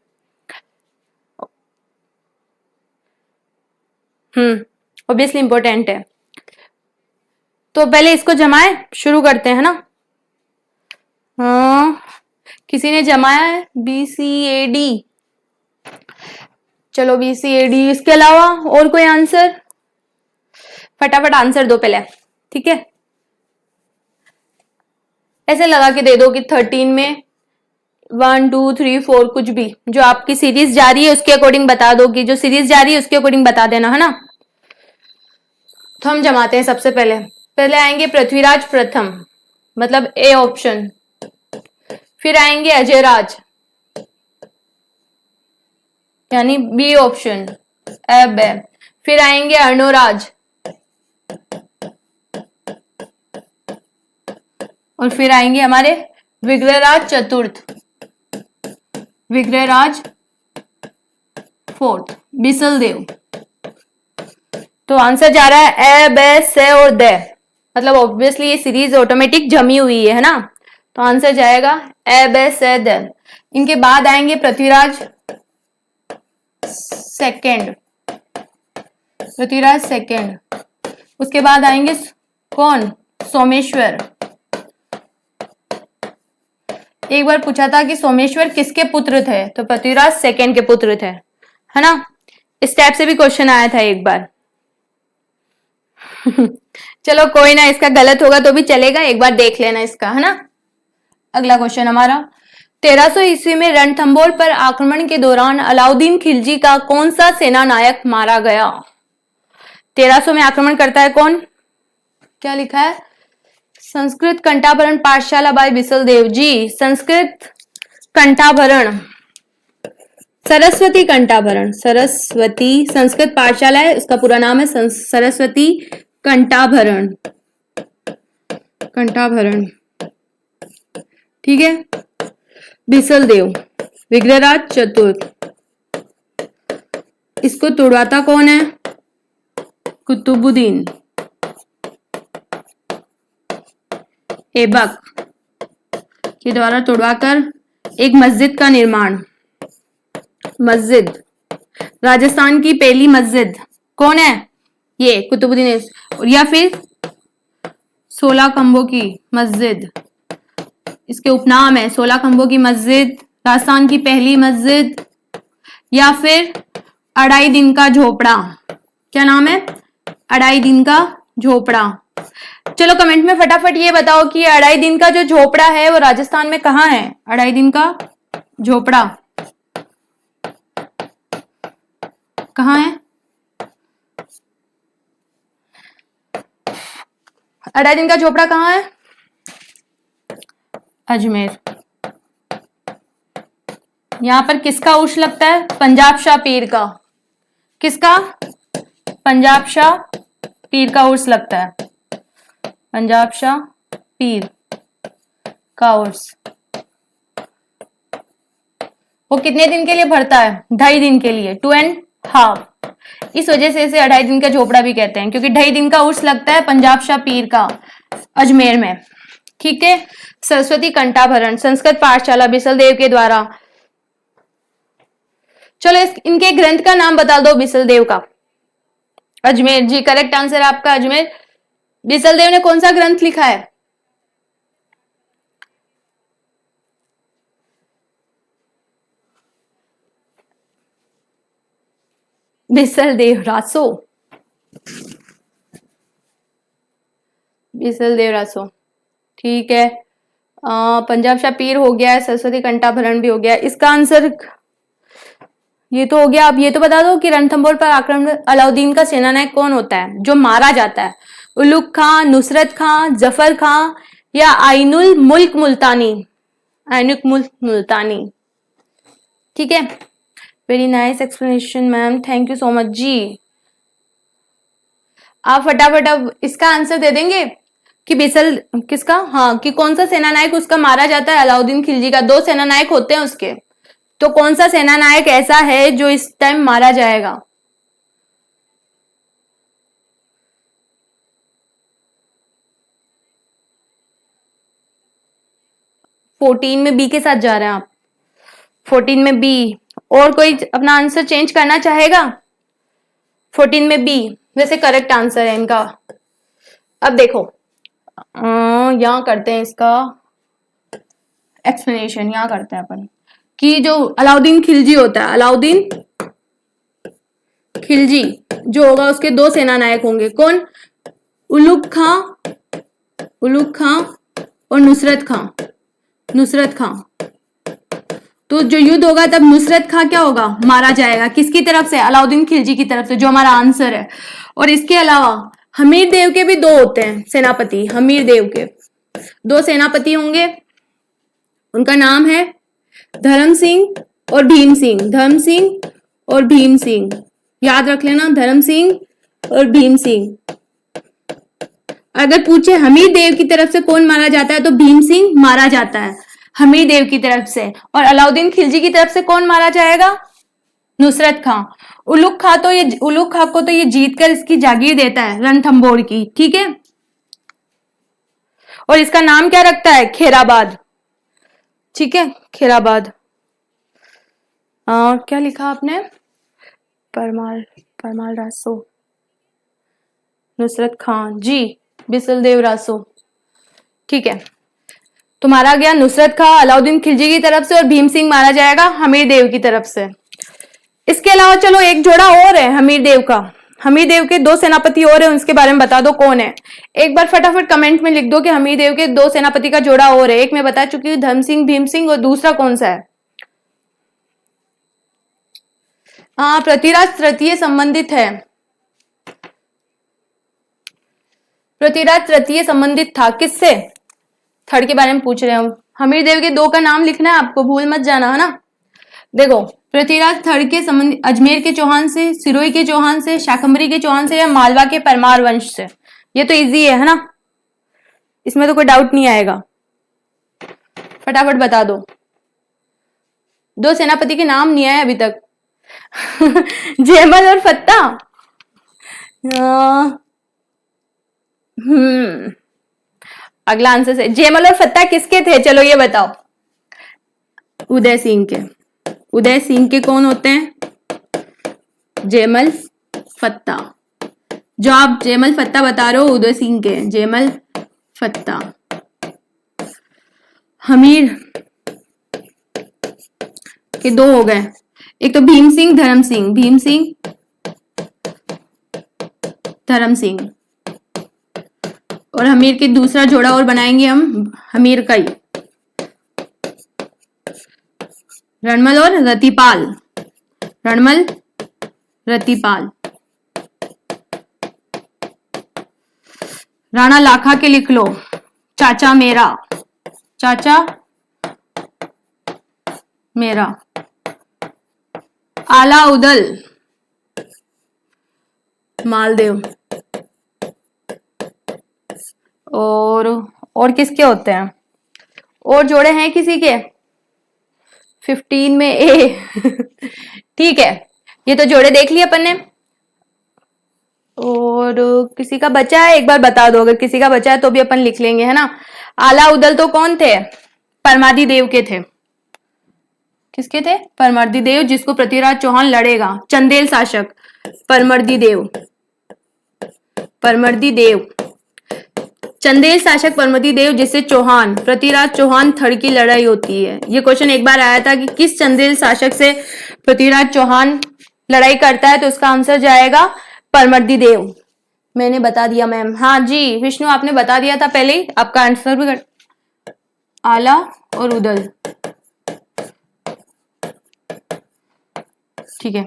ऑब्वियसली इंपॉर्टेंट है। तो पहले इसको जमाए, शुरू करते हैं ना। हाँ, किसी ने जमाया है? BCAD, चलो BCAD। इसके अलावा और कोई आंसर? फटाफट आंसर दो पहले, ठीक है। ऐसे लगा के दे दो कि 13 में 1 2 3 4 कुछ भी, जो आपकी सीरीज जा रही है उसके अकॉर्डिंग बता दो, कि जो सीरीज जा रही है उसके अकॉर्डिंग बता देना, है ना। तो हम जमाते हैं। सबसे पहले आएंगे पृथ्वीराज प्रथम, मतलब ए ऑप्शन। फिर आएंगे अजयराज यानी बी ऑप्शन, अब है। फिर आएंगे अर्णोराज और फिर आएंगे हमारे विग्रहराज चतुर्थ, विग्रहराज फोर्थ, बिसलदेव। तो आंसर जा रहा है ए, बे, से और दे। मतलब ऑब्वियसली ये सीरीज ऑटोमेटिक जमी हुई है ना। तो आंसर जाएगा एबेसेदर। इनके बाद आएंगे पृथ्वीराज सेकंड, पृथ्वीराज सेकंड। उसके बाद आएंगे कौन, सोमेश्वर। एक बार पूछा था कि सोमेश्वर किसके पुत्र थे, तो पृथ्वीराज सेकंड के पुत्र थे, है ना। इस टाइप से भी क्वेश्चन आया था एक बार। चलो कोई ना, इसका गलत होगा तो भी चलेगा, एक बार देख लेना इसका, है ना। अगला क्वेश्चन हमारा, 1300 ईस्वी में रणथंभौर पर आक्रमण के दौरान अलाउद्दीन खिलजी का कौन सा सेना नायक मारा गया। 1300 में आक्रमण करता है कौन, क्या लिखा है, संस्कृत कंठाभरण पाठशाला बाय बिसल देव जी। संस्कृत कंठाभरण, सरस्वती कंठाभरण, सरस्वती संस्कृत पाठशाला है, उसका पूरा नाम है सरस्वती कंठाभरण, कंठाभरण, ठीक है। बिसल देव, विग्रहराज चतुर्थ। इसको तोड़वाता कौन है, कुतुबुद्दीन ऐबक के द्वारा तोड़वाकर एक मस्जिद का निर्माण, मस्जिद, राजस्थान की पहली मस्जिद कौन है, ये कुतुबुद्दीन, या फिर 16 खंभों की मस्जिद, इसके उपनाम है 16 खंभों की मस्जिद, राजस्थान की पहली मस्जिद, या फिर अढ़ाई दिन का झोपड़ा। क्या नाम है, अढ़ाई दिन का झोपड़ा। चलो कमेंट में फटाफट ये बताओ कि अढ़ाई दिन का जो झोपड़ा है वो राजस्थान में कहाँ है, अढ़ाई दिन का झोपड़ा कहाँ है, अढ़ाई दिन का झोपड़ा कहाँ है, अजमेर। यहां पर किसका उर्स लगता है, पंजाब शाह पीर का, किसका, पंजाब शाह पीर का उर्स लगता है, पंजाब शाह पीर का उर्स। वो कितने दिन के लिए भरता है, 2.5 दिन के लिए, 2.5। इस वजह से इसे 2.5 दिन का झोपड़ा भी कहते हैं, क्योंकि 2.5 दिन का उर्स लगता है पंजाब शाह पीर का अजमेर में, ठीक है। सरस्वती कंठाभरण, संस्कृत पाठशाला बिसल देव के द्वारा। चलो इनके ग्रंथ का नाम बता दो बिसल देव का। अजमेर जी, करेक्ट आंसर आपका अजमेर। बिसल देव ने कौन सा ग्रंथ लिखा है, बिसल देव रासो, बिसल देव रासो, ठीक है। पंजाब शाह पीर हो गया, सरस्वती कंठाभरण भी हो गया। इसका आंसर ये तो हो गया। अब ये तो बता दो कि रणथंभौर पर आक्रमण अलाउद्दीन का सेनानायक कौन होता है जो मारा जाता है, उलुग खां, नुसरत खां, जफर खां, या आइनुल मुल्क मुल्तानी, आइनुल मुल्क मुल्तानी, ठीक है। Very nice explanation ma'am, thank you so much ji. आप फटाफट अब इसका आंसर दे देंगे कि बिसल किसका, हाँ, कि कौन सा सेनानायक उसका मारा जाता है, अलाउद्दीन खिलजी का। 2 सेनानायक होते हैं उसके, तो कौन सा सेनानायक ऐसा है जो इस टाइम मारा जाएगा। फोर्टीन में बी के साथ जा रहे हैं आप, 14 में बी। और कोई अपना आंसर चेंज करना चाहेगा, 14 में बी वैसे करेक्ट आंसर है इनका। अब देखो यहां करते हैं इसका एक्सप्लेनेशन, यहां करते हैं अपन कि जो अलाउद्दीन खिलजी होता है, अलाउद्दीन खिलजी जो होगा उसके 2 सेनानायक होंगे, कौन, उलुग खां, उलुग खां और नुसरत खां, नुसरत खां। तो जो युद्ध होगा तब नुसरत खां क्या होगा, मारा जाएगा, किसकी तरफ से, अलाउद्दीन खिलजी की तरफ से, जो हमारा आंसर है। और इसके अलावा हमीर देव के भी 2 होते हैं सेनापति, हमीर देव के 2 सेनापति होंगे, उनका नाम है धर्म सिंह और भीम सिंह, धर्म सिंह और भीम सिंह, याद रख लेना, धर्म सिंह और भीम सिंह। अगर पूछे हमीर देव की तरफ से कौन मारा जाता है तो भीम सिंह मारा जाता है हमीर देव की तरफ से, और अलाउद्दीन खिलजी की तरफ से कौन मारा जाएगा, नुसरत खां। उलुग खां को तो ये जीत कर इसकी जागीर देता है रणथंभौर की, ठीक है। और इसका नाम क्या रखता है, खेराबाद, ठीक है, खैराबाद। क्या लिखा आपने? परमाल, परमाल रासो, नुसरत खान जी, बिसलदेव रासो। ठीक है, तुम्हारा गया नुसरत खां अलाउद्दीन खिलजी की तरफ से और भीम सिंह मारा जाएगा हमीर देव की तरफ से। इसके अलावा चलो एक जोड़ा और है हमीर देव का। हमीर देव के 2 सेनापति और हैं, उसके बारे में बता दो कौन है। एक बार फटाफट कमेंट में लिख दो कि हमीर देव के 2 सेनापति का जोड़ा और है। एक मैं बता चुकी हूँ धर्म सिंह, भीम सिंह, और दूसरा कौन सा है? हाँ, पृथ्वीराज तृतीय संबंधित है। पृथ्वीराज तृतीय संबंधित था किससे? थर्ड के बारे में पूछ रहे हैं। हमीर देव के 2 का नाम लिखना है आपको, भूल मत जाना, है ना। देखो, पृथ्वीराज थर्ड के संबंध अजमेर के चौहान से, सिरोही के चौहान से, शाकंभरी के चौहान से, या मालवा के परमार वंश से। ये तो इजी है ना, इसमें तो कोई डाउट नहीं आएगा। फटाफट बता दो। 2 सेनापति के नाम नहीं आए अभी तक। जयमल और फत्ता। अगला आंसर से जयमल और फत्ता किसके थे? चलो ये बताओ। उदय सिंह के। उदय सिंह के कौन होते हैं? जयमल फत्ता। जो आप जयमल फत्ता बता रहे हो उदय सिंह के, जयमल फत्ता। हमीर के 2 हो गए, एक तो भीम सिंह, धर्म सिंह। भीम सिंह, धर्म सिंह। और हमीर के दूसरा जोड़ा और बनाएंगे हम, हमीर का ही, रणमल और रतिपाल। रणमल, रतिपाल। राणा लाखा के लिख लो, चाचा मेरा। चाचा मेरा। आला उदल, मालदेव। और किसके होते हैं? और जोड़े हैं किसी के? 15 में ए। ठीक है, ये तो जोड़े देख लिए अपन ने। और किसी का बचा है? एक बार बता दो, अगर किसी का बचा है तो भी अपन लिख लेंगे, है ना। आला उदल तो कौन थे? परमादी देव के थे। किसके थे? परमर्दी देव, जिसको पृथ्वीराज चौहान लड़ेगा। चंदेल शासक परमर्दी देव। परमर्दी देव, चंदेल शासक परमर्दी देव, जिससे चौहान, पृथ्वीराज चौहान थर्ड की लड़ाई होती है। ये क्वेश्चन एक बार आया था कि किस चंदेल शासक से पृथ्वीराज चौहान लड़ाई करता है, तो उसका आंसर जाएगा परमर्दी देव। मैंने बता दिया मैम। हाँ जी विष्णु, आपने बता दिया था पहले ही, आपका आंसर भी आला और उदल। ठीक है,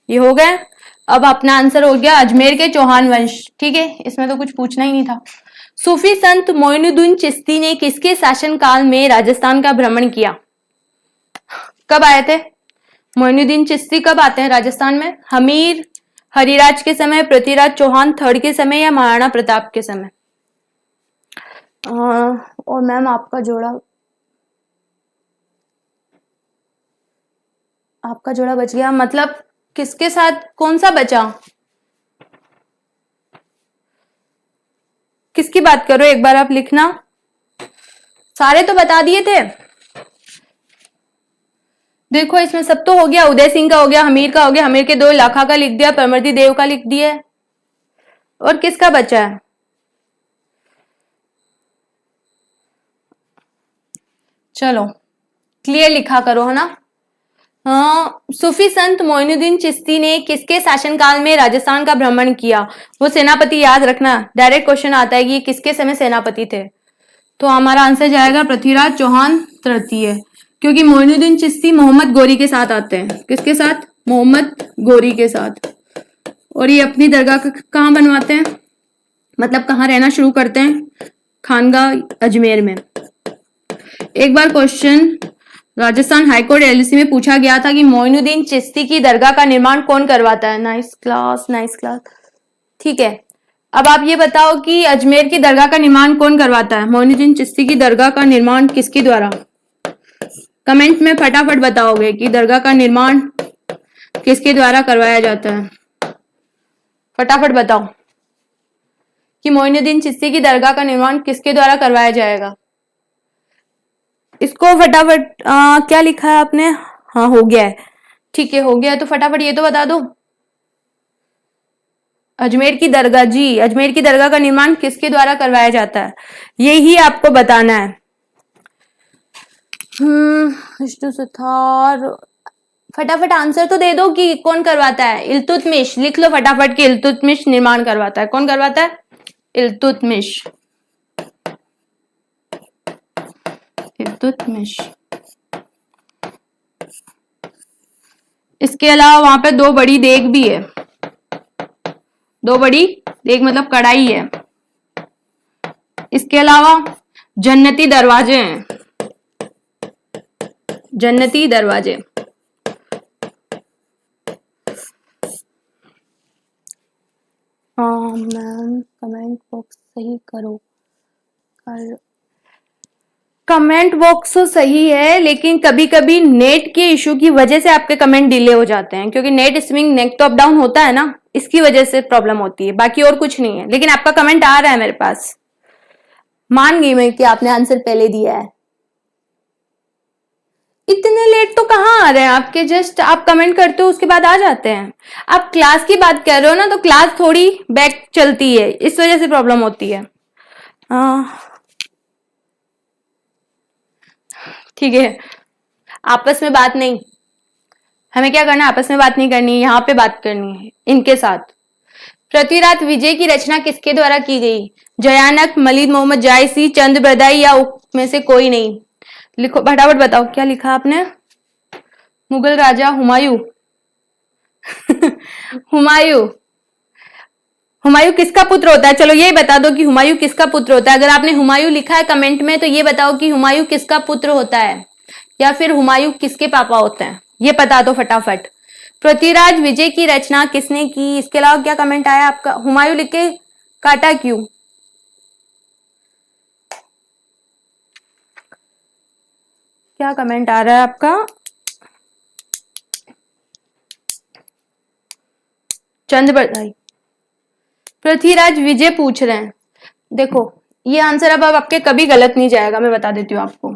ये हो गया। अब अपना आंसर हो गया अजमेर के चौहान वंश। ठीक है, इसमें तो कुछ पूछना ही नहीं था। सूफी संत मोइनुद्दीन चिश्ती ने किसके शासनकाल में राजस्थान का भ्रमण किया? कब आए थे मोइनुद्दीन चिश्ती? कब आते हैं राजस्थान में? हमीर हरिराज के समय, पृथ्वीराज चौहान थर्ड के समय, या महाराणा प्रताप के समय? और मैम आपका जोड़ा बच गया, मतलब किसके साथ? कौन सा बचा? किसकी बात करो, एक बार आप लिखना। सारे तो बता दिए थे। देखो इसमें सब तो हो गया, उदय सिंह का हो गया, हमीर का हो गया, हमीर के 2 लाखा का लिख दिया, परमर्दी देव का लिख दिया, और किसका बचा है? चलो क्लियर लिखा करो, है ना। हाँ, सूफी संत मोइनुद्दीन चिश्ती ने किसके शासनकाल में राजस्थान का भ्रमण किया? वो सेनापति याद रखना, डायरेक्ट क्वेश्चन आता है कि किसके समय सेनापति थे। तो हमारा आंसर जाएगा पृथ्वीराज चौहान तृतीय, क्योंकि मोइनुद्दीन चिश्ती मोहम्मद गोरी के साथ आते हैं। किसके साथ? मोहम्मद गोरी के साथ। और ये अपनी दरगाह कहाँ बनवाते हैं, मतलब कहाँ रहना शुरू करते हैं? खानगा अजमेर में। एक बार क्वेश्चन राजस्थान हाईकोर्ट एलसी में पूछा गया था कि मोइनुद्दीन चिश्ती की दरगाह का निर्माण कौन करवाता है? Nice class, nice class. ठीक है, अब आप ये बताओ कि अजमेर की दरगाह का निर्माण कौन करवाता है? मोइनुद्दीन चिश्ती की दरगाह का निर्माण किसके द्वारा? कमेंट में फटाफट बताओगे कि दरगाह का निर्माण किसके द्वारा करवाया जाता है। फटाफट बताओ कि मोइनुद्दीन चिश्ती की दरगाह का निर्माण किसके द्वारा करवाया जाएगा। इसको फटाफट क्या लिखा है आपने? हाँ हो गया है, ठीक है हो गया है, तो फटाफट ये तो बता दो। अजमेर की दरगाह, जी अजमेर की दरगाह का निर्माण किसके द्वारा करवाया जाता है, यही आपको बताना है। विष्णु सुथार, फटाफट आंसर तो दे दो कि कौन करवाता है। इल्तुतमिश, लिख लो फटाफट कि इल्तुतमिश निर्माण करवाता है। कौन करवाता है? इल्तुतमिश। इल्तुतमिश। इसके अलावा वहां पे 2 बड़ी देग भी है, 2 बड़ी देग मतलब कढ़ाई है। इसके अलावा जन्नती दरवाजे हैं, जन्नती दरवाजे। हाँ मैम कमेंट बॉक्स सही करो, कमेंट बॉक्स तो सही है, लेकिन कभी कभी नेट के इशू की वजह से आपके कमेंट डिले हो जाते हैं, क्योंकि नेट स्विंग नेक तो अप डाउन होता है ना, इसकी वजह से प्रॉब्लम होती है, बाकी और कुछ नहीं है। लेकिन आपका कमेंट आ रहा है मेरे पास, मान गई मैं कि आपने आंसर पहले दिया है। इतने लेट तो कहाँ आ रहे हैं आपके, जस्ट आप कमेंट करते हो उसके बाद आ जाते हैं। आप क्लास की बात कर रहे हो ना, तो क्लास थोड़ी बैक चलती है, इस वजह से प्रॉब्लम होती है। ठीक है, आपस में बात नहीं, हमें क्या करना है, आपस में बात नहीं करनी है, यहाँ पे बात करनी है इनके साथ। पृथ्वीराज विजय की रचना किसके द्वारा की गई? जयानक, मलिक मोहम्मद जायसी, चंद बरदाई या में से कोई नहीं? लिखो फटाफट बताओ क्या लिखा आपने। मुगल राजा हुमायूं। हुमायूं, हुमायूं किसका पुत्र होता है? चलो ये बता दो कि हुमायूं किसका पुत्र होता है। अगर आपने हुमायूं लिखा है कमेंट में तो ये बताओ कि हुमायूं किसका पुत्र होता है, या फिर हुमायूं किसके पापा होते हैं, ये बता दो फटाफट। पृथ्वीराज विजय की रचना किसने की? इसके अलावा क्या कमेंट आया आपका? हुमायूं लिख के काटा क्यों? क्या कमेंट आ रहा है आपका? चंद बरदाई, पृथ्वीराज विजय पूछ रहे हैं। देखो ये आंसर अब आपके कभी गलत नहीं जाएगा, मैं बता देती हूँ आपको।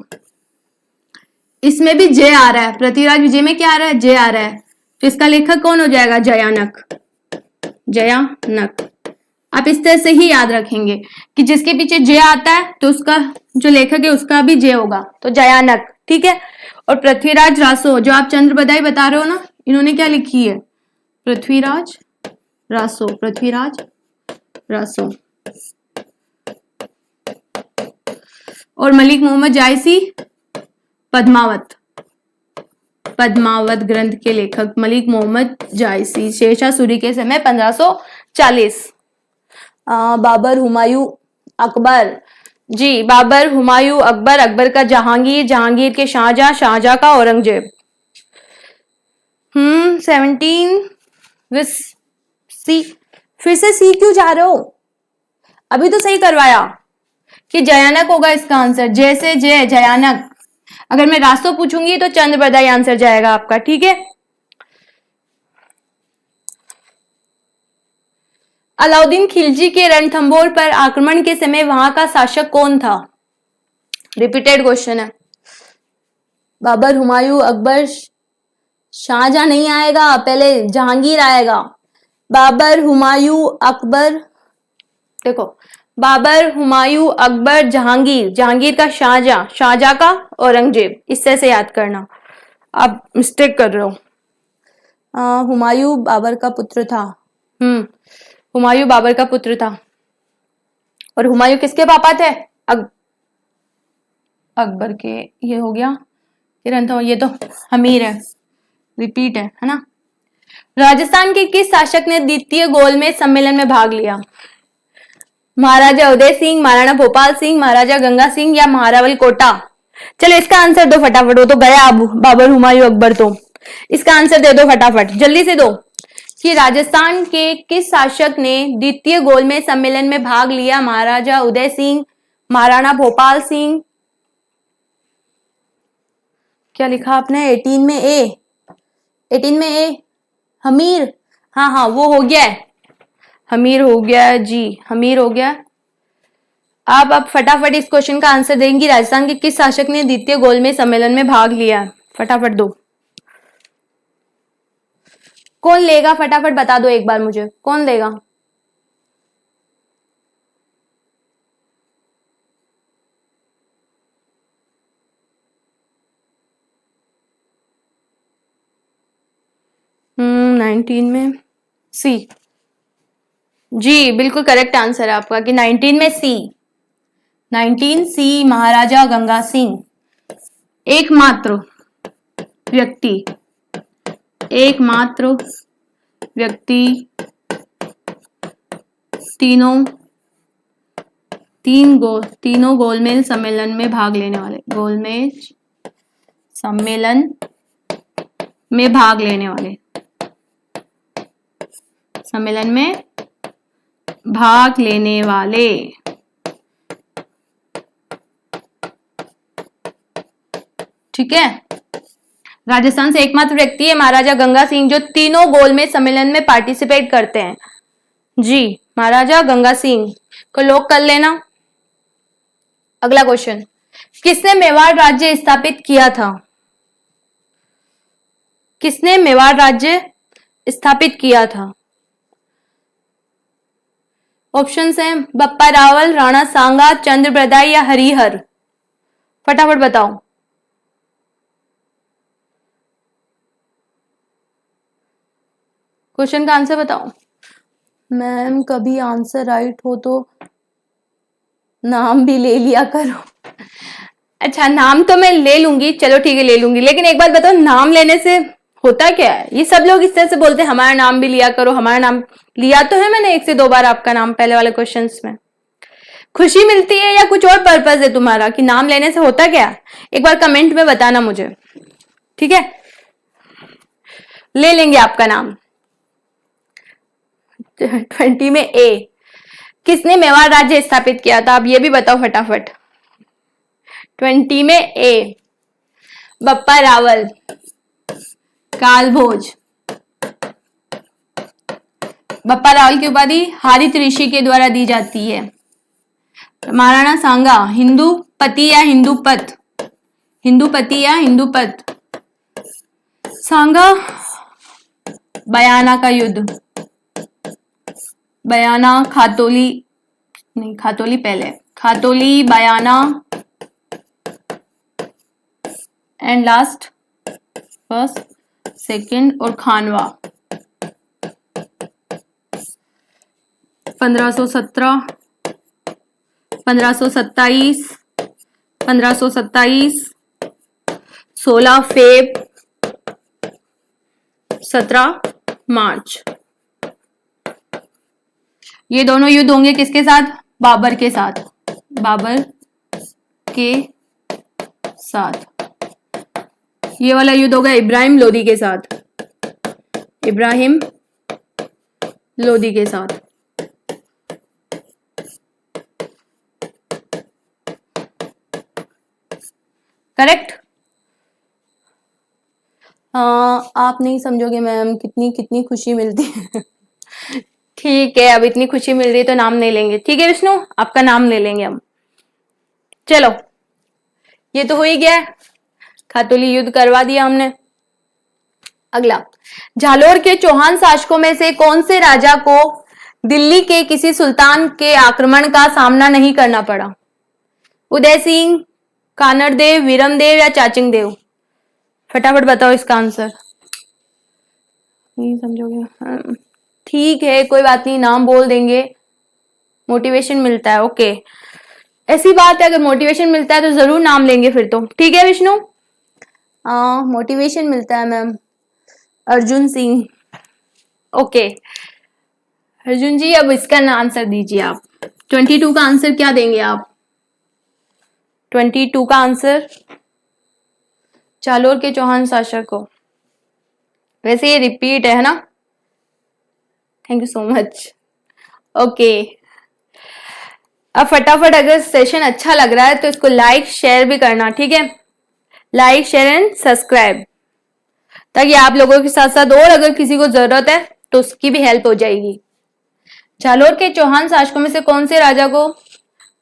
इसमें भी जे आ रहा है, पृथ्वीराज विजय में क्या आ रहा है? जे आ रहा है, तो इसका लेखक कौन हो जाएगा? जयानक। जयानक। आप इस तरह से ही याद रखेंगे कि जिसके पीछे जे आता है तो उसका जो लेखक है उसका भी जे होगा, तो जयानक। ठीक है। और पृथ्वीराज रासो, जो आप चंद्र बदाई बता रहे हो ना, इन्होंने क्या लिखी है? पृथ्वीराज रासो, पृथ्वीराज रासो। और मलिक मोहम्मद जायसी पद्मावत, पद्मावत ग्रंथ के लेखक मलिक मोहम्मद जायसी, शेरशाह सूरी के समय 1540। बाबर, हुमायूं, अकबर, जी बाबर, हुमायूं, अकबर, अकबर का जहांगीर, जहांगीर के शाहजहां, शाहजहां का औरंगजेब। 17 सी, फिर से सी क्यों जा रहे हो? अभी तो सही करवाया कि जयानक होगा इसका आंसर, जय से जय, जयानक। अगर मैं रास्तों पूछूंगी तो चंद बरदाई आंसर जाएगा आपका। ठीक है। अलाउद्दीन खिलजी के रणथंभौर पर आक्रमण के समय वहां का शासक कौन था? रिपीटेड क्वेश्चन है। बाबर, हुमायूं, अकबर, शाहजहां नहीं आएगा, पहले जहांगीर आएगा। बाबर, हुमायूं, अकबर, देखो बाबर, हुमायूं, अकबर, जहांगीर, जहांगीर का शाहजहां, शाहजहां का औरंगजेब, इस तरह से याद करना। आप मिस्टेक कर रहे हो। हुमायूं बाबर का पुत्र था। हुमायूं बाबर का पुत्र था। और हुमायूं किसके पापा थे? अकबर के। ये हो गया ये तो हमीर है, रिपीट है ना। राजस्थान के किस शासक ने द्वितीय गोलमेज सम्मेलन में भाग लिया? महाराजा उदय सिंह, महाराणा भोपाल सिंह, महाराजा गंगा सिंह या महारावल कोटा? चलो इसका आंसर दो फटाफट, वो तो गया अब बाबर, हुमायूं, अकबर। तो इसका आंसर दे दो फटाफट, जल्दी से दो कि राजस्थान के किस शासक ने द्वितीय गोलमेज सम्मेलन में भाग लिया? महाराजा उदय सिंह, महाराणा भोपाल सिंह, क्या लिखा आपने 18 में ए? 18 में ए हमीर। हाँ वो हो गया है, हमीर हो गया जी, हमीर हो गया। आप अब फटाफट इस क्वेश्चन का आंसर देंगी। राजस्थान के किस शासक ने द्वितीय गोलमेज सम्मेलन में भाग लिया? फटाफट दो। कौन लेगा? फटाफट बता दो एक बार मुझे, कौन लेगा? हम्म, 19 में सी। जी बिल्कुल करेक्ट आंसर है आपका कि 19 में सी। 19 सी, महाराजा गंगा सिंह। एकमात्र व्यक्ति तीनों गोलमेज सम्मेलन में भाग लेने वाले, गोलमेज सम्मेलन में भाग लेने वाले, सम्मेलन में भाग लेने वाले। ठीक है, राजस्थान से एकमात्र व्यक्ति है महाराजा गंगा सिंह जो तीनों गोलमेज सम्मेलन में पार्टिसिपेट करते हैं। जी, महाराजा गंगा सिंह को लॉक कर लेना। अगला क्वेश्चन, किसने मेवाड़ राज्य स्थापित किया था? किसने मेवाड़ राज्य स्थापित किया था? ऑप्शंस हैं बप्पा रावल, राणा सांगा, चंद्रप्रदाई या हरिहर। फटाफट बताओ। क्वेश्चन का आंसर बताओ। मैम कभी आंसर राइट हो तो नाम भी ले लिया करो। अच्छा, नाम तो मैं ले लूंगी, चलो ठीक है ले लूंगी, लेकिन एक बात बताओ, नाम लेने से होता क्या है? ये सब लोग इस तरह से बोलते हैं हमारा नाम भी लिया करो, हमारा नाम लिया तो है मैंने 1 से 2 बार आपका नाम पहले वाले क्वेश्चंस में। खुशी मिलती है या कुछ और पर्पस है तुम्हारा कि नाम लेने से होता क्या? एक बार कमेंट में बताना मुझे, ठीक है? ले लेंगे आपका नाम। 20 में ए, किसने मेवाड़ राज्य स्थापित किया था? आप ये भी बताओ फटाफट। 20 में ए, बप्पा रावल, कालभोज। बप्पा रावल की उपाधि हारित ऋषि के द्वारा दी जाती है। महाराणा सांगा, हिंदूपति या हिंदूपत? हिंदूपति या हिंदूपत? सांगा, बयाना का युद्ध, बयाना, खातोली नहीं, खातोली पहले, खातोली, बयाना एंड लास्ट फर्स्ट, सेकंड और खानवा। 1517, 1527, 1527, 16 फेब, 17 मार्च। ये दोनों युद्ध होंगे किसके साथ? बाबर के साथ, बाबर के साथ। ये वाला युद्ध होगा इब्राहिम लोदी के साथ, इब्राहिम लोदी के साथ। करेक्ट? हाँ, आप नहीं समझोगे मैम, कितनी कितनी खुशी मिलती है। ठीक है, अब इतनी खुशी मिल रही है तो नाम नहीं लेंगे। ठीक है विष्णु, आपका नाम ले लेंगे हम। चलो, ये तो हो ही गया है, खातोली युद्ध करवा दिया हमने। अगला, जालोर के चौहान शासकों में से कौन से राजा को दिल्ली के किसी सुल्तान के आक्रमण का सामना नहीं करना पड़ा? उदय सिंह, कानड़देव, वीरमदेव या चाचिंग देव? फटाफट बताओ इसका आंसर। नहीं समझोगे? ठीक है, कोई बात नहीं, नाम बोल देंगे, मोटिवेशन मिलता है। ओके, ऐसी बात है, अगर मोटिवेशन मिलता है तो जरूर नाम लेंगे फिर तो। ठीक है विष्णु? मोटिवेशन मिलता है मैम। अर्जुन सिंह। ओके अर्जुन जी, अब इसका आंसर दीजिए आप। 22 का आंसर क्या देंगे आप? 22 का आंसर जालोर के चौहान शासक को। वैसे ये रिपीट है ना? Thank you so much. Okay, अब फटाफट अगर सेशन अच्छा लग रहा है तो इसको लाइक शेयर भी करना, ठीक है? लाइक शेयर एंड सब्सक्राइब, ताकि आप लोगों के साथ साथ और अगर किसी को जरूरत है तो उसकी भी हेल्प हो जाएगी। जालोर के चौहान शासकों में से कौन से राजा को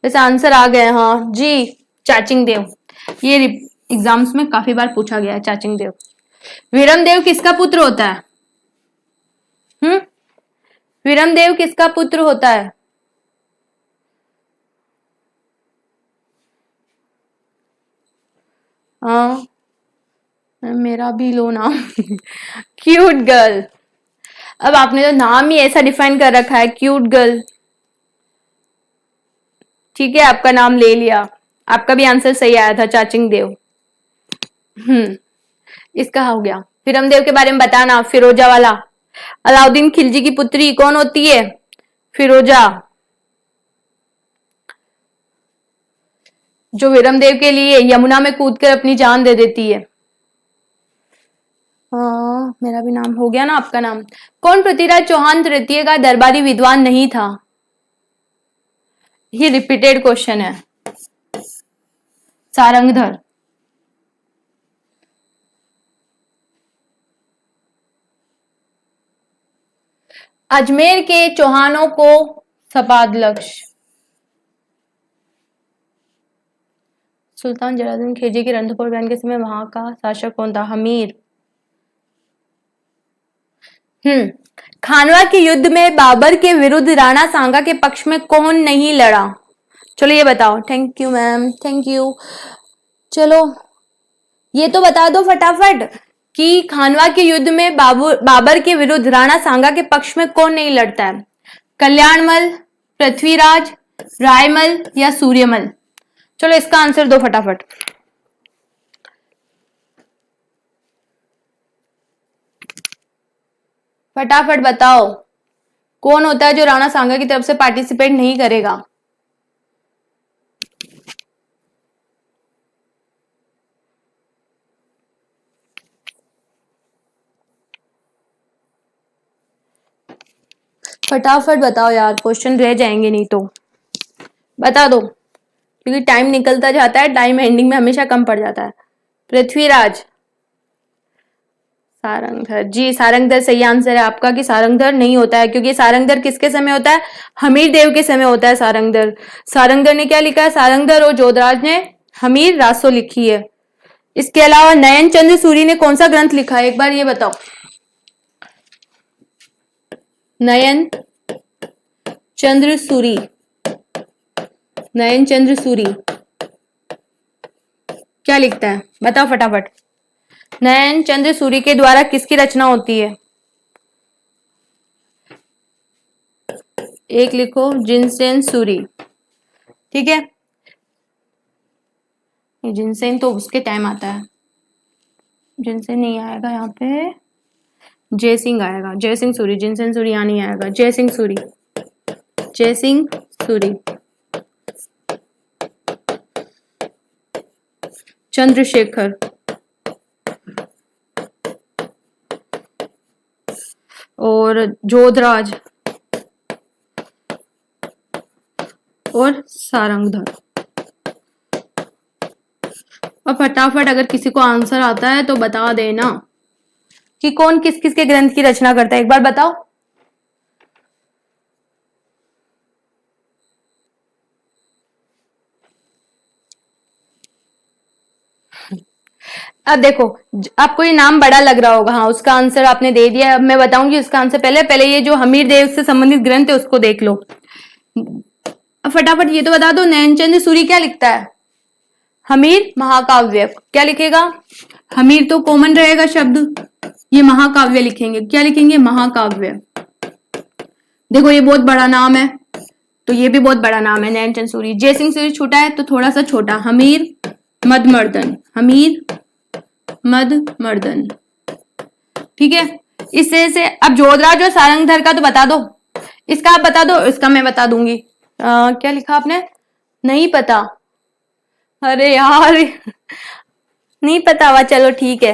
वैसे आंसर आ गए, हाँ जी, चाचिंग देव। ये एग्जाम्स में काफी बार पूछा गया है, चाचिंग देव। विरम देव किसका पुत्र होता है? विरम देव किसका पुत्र होता है? हाँ, मेरा भी लो नाम। Cute girl. अब आपने तो नाम ही ऐसा डिफाइन कर रखा है, क्यूट गर्ल। ठीक है, आपका नाम ले लिया, आपका भी आंसर सही आया था, चाचिंग देव। इसका हो गया। विरम देव के बारे में बताना, फिरोजा वाला। अलाउद्दीन खिलजी की पुत्री कौन होती है? फिरोजा, जो विरम देव के लिए यमुना में कूदकर अपनी जान दे देती है। हाँ, मेरा भी नाम हो गया ना, आपका नाम। कौन पृथ्वीराज चौहान तृतीय का दरबारी विद्वान नहीं था? ये रिपीटेड क्वेश्चन है। सारंगधर। अजमेर के चौहानों को सपादलक्ष। सुल्तान जलालुद्दीन खिलजी के रंथपुर बयान के समय वहां का शासक कौन था? हमीर। खानवा के युद्ध में बाबर के विरुद्ध राणा सांगा के पक्ष में कौन नहीं लड़ा? चलो ये बताओ। Thank you ma'am, thank you. चलो ये तो बता दो फटाफट कि खानवा के युद्ध में बाबर के विरुद्ध राणा सांगा के पक्ष में कौन नहीं लड़ता है? कल्याणमल, पृथ्वीराज, रायमल या सूर्यमल? चलो इसका आंसर दो फटाफट। फटाफट बताओ, कौन होता है जो राणा सांगा की तरफ से पार्टिसिपेट नहीं करेगा? फटाफट बताओ यार, क्वेश्चन रह जाएंगे नहीं तो। बता दो, क्योंकि टाइम निकलता जाता है, टाइम एंडिंग में हमेशा कम पड़ जाता है। पृथ्वीराज, सारंगधर। जी, सारंगधर सही आंसर है आपका कि सारंगधर नहीं होता है, क्योंकि सारंगधर किसके समय होता है? हमीर देव के समय होता है सारंगधर। सारंगधर ने क्या लिखा है? सारंगधर और जोधराज ने हमीर रासो लिखी है। इसके अलावा नयन चंद्र सूरी ने कौन सा ग्रंथ लिखा है, एक बार ये बताओ। नयन चंद्र सूरी, नयन चंद्र सूरी क्या लिखता है? बताओ फटाफट। नयन चंद्र सूरी के द्वारा किसकी रचना होती है? एक लिखो, जिनसेन सूरी। ठीक है, जिनसेन तो उसके टाइम आता है, जिनसेन नहीं आएगा यहाँ पे, जयसिंह आएगा। जयसिंह सूरी, जिनसेन सूरी यहाँ नहीं आएगा। जयसिंह सूरी, जयसिंह सूरी। चंद्रशेखर, और जोधराज और सारंगधर। और फटाफट अगर किसी को आंसर आता है तो बता देना कि कौन किस किस के ग्रंथ की रचना करता है, एक बार बताओ। अब देखो, आपको ये नाम बड़ा लग रहा होगा, हाँ उसका आंसर आपने दे दिया। अब मैं बताऊंगी उसका आंसर। पहले ये जो हमीर देव से संबंधित ग्रंथ है उसको देख लो। अब फटाफट ये तो बता दो, नयनचंद्र सूरी क्या लिखता है? हमीर महाकाव्य। क्या लिखेगा? हमीर तो कॉमन रहेगा शब्द, ये महाकाव्य लिखेंगे। क्या लिखेंगे? महाकाव्य। देखो ये बहुत बड़ा नाम है, तो ये भी बहुत बड़ा नाम है, नयनचंद्र सूरी। जयसिंह सूरी छोटा है तो थोड़ा सा छोटा, हमीर मदमर्दन। हमीर मदमर्दन। ठीक है, इससे से अब जोधराज और सारंगधर का तो बता दो। इसका आप बता दो, इसका मैं बता दूंगी। क्या लिखा आपने? नहीं पता? अरे यार नहीं पता हुआ, चलो ठीक है।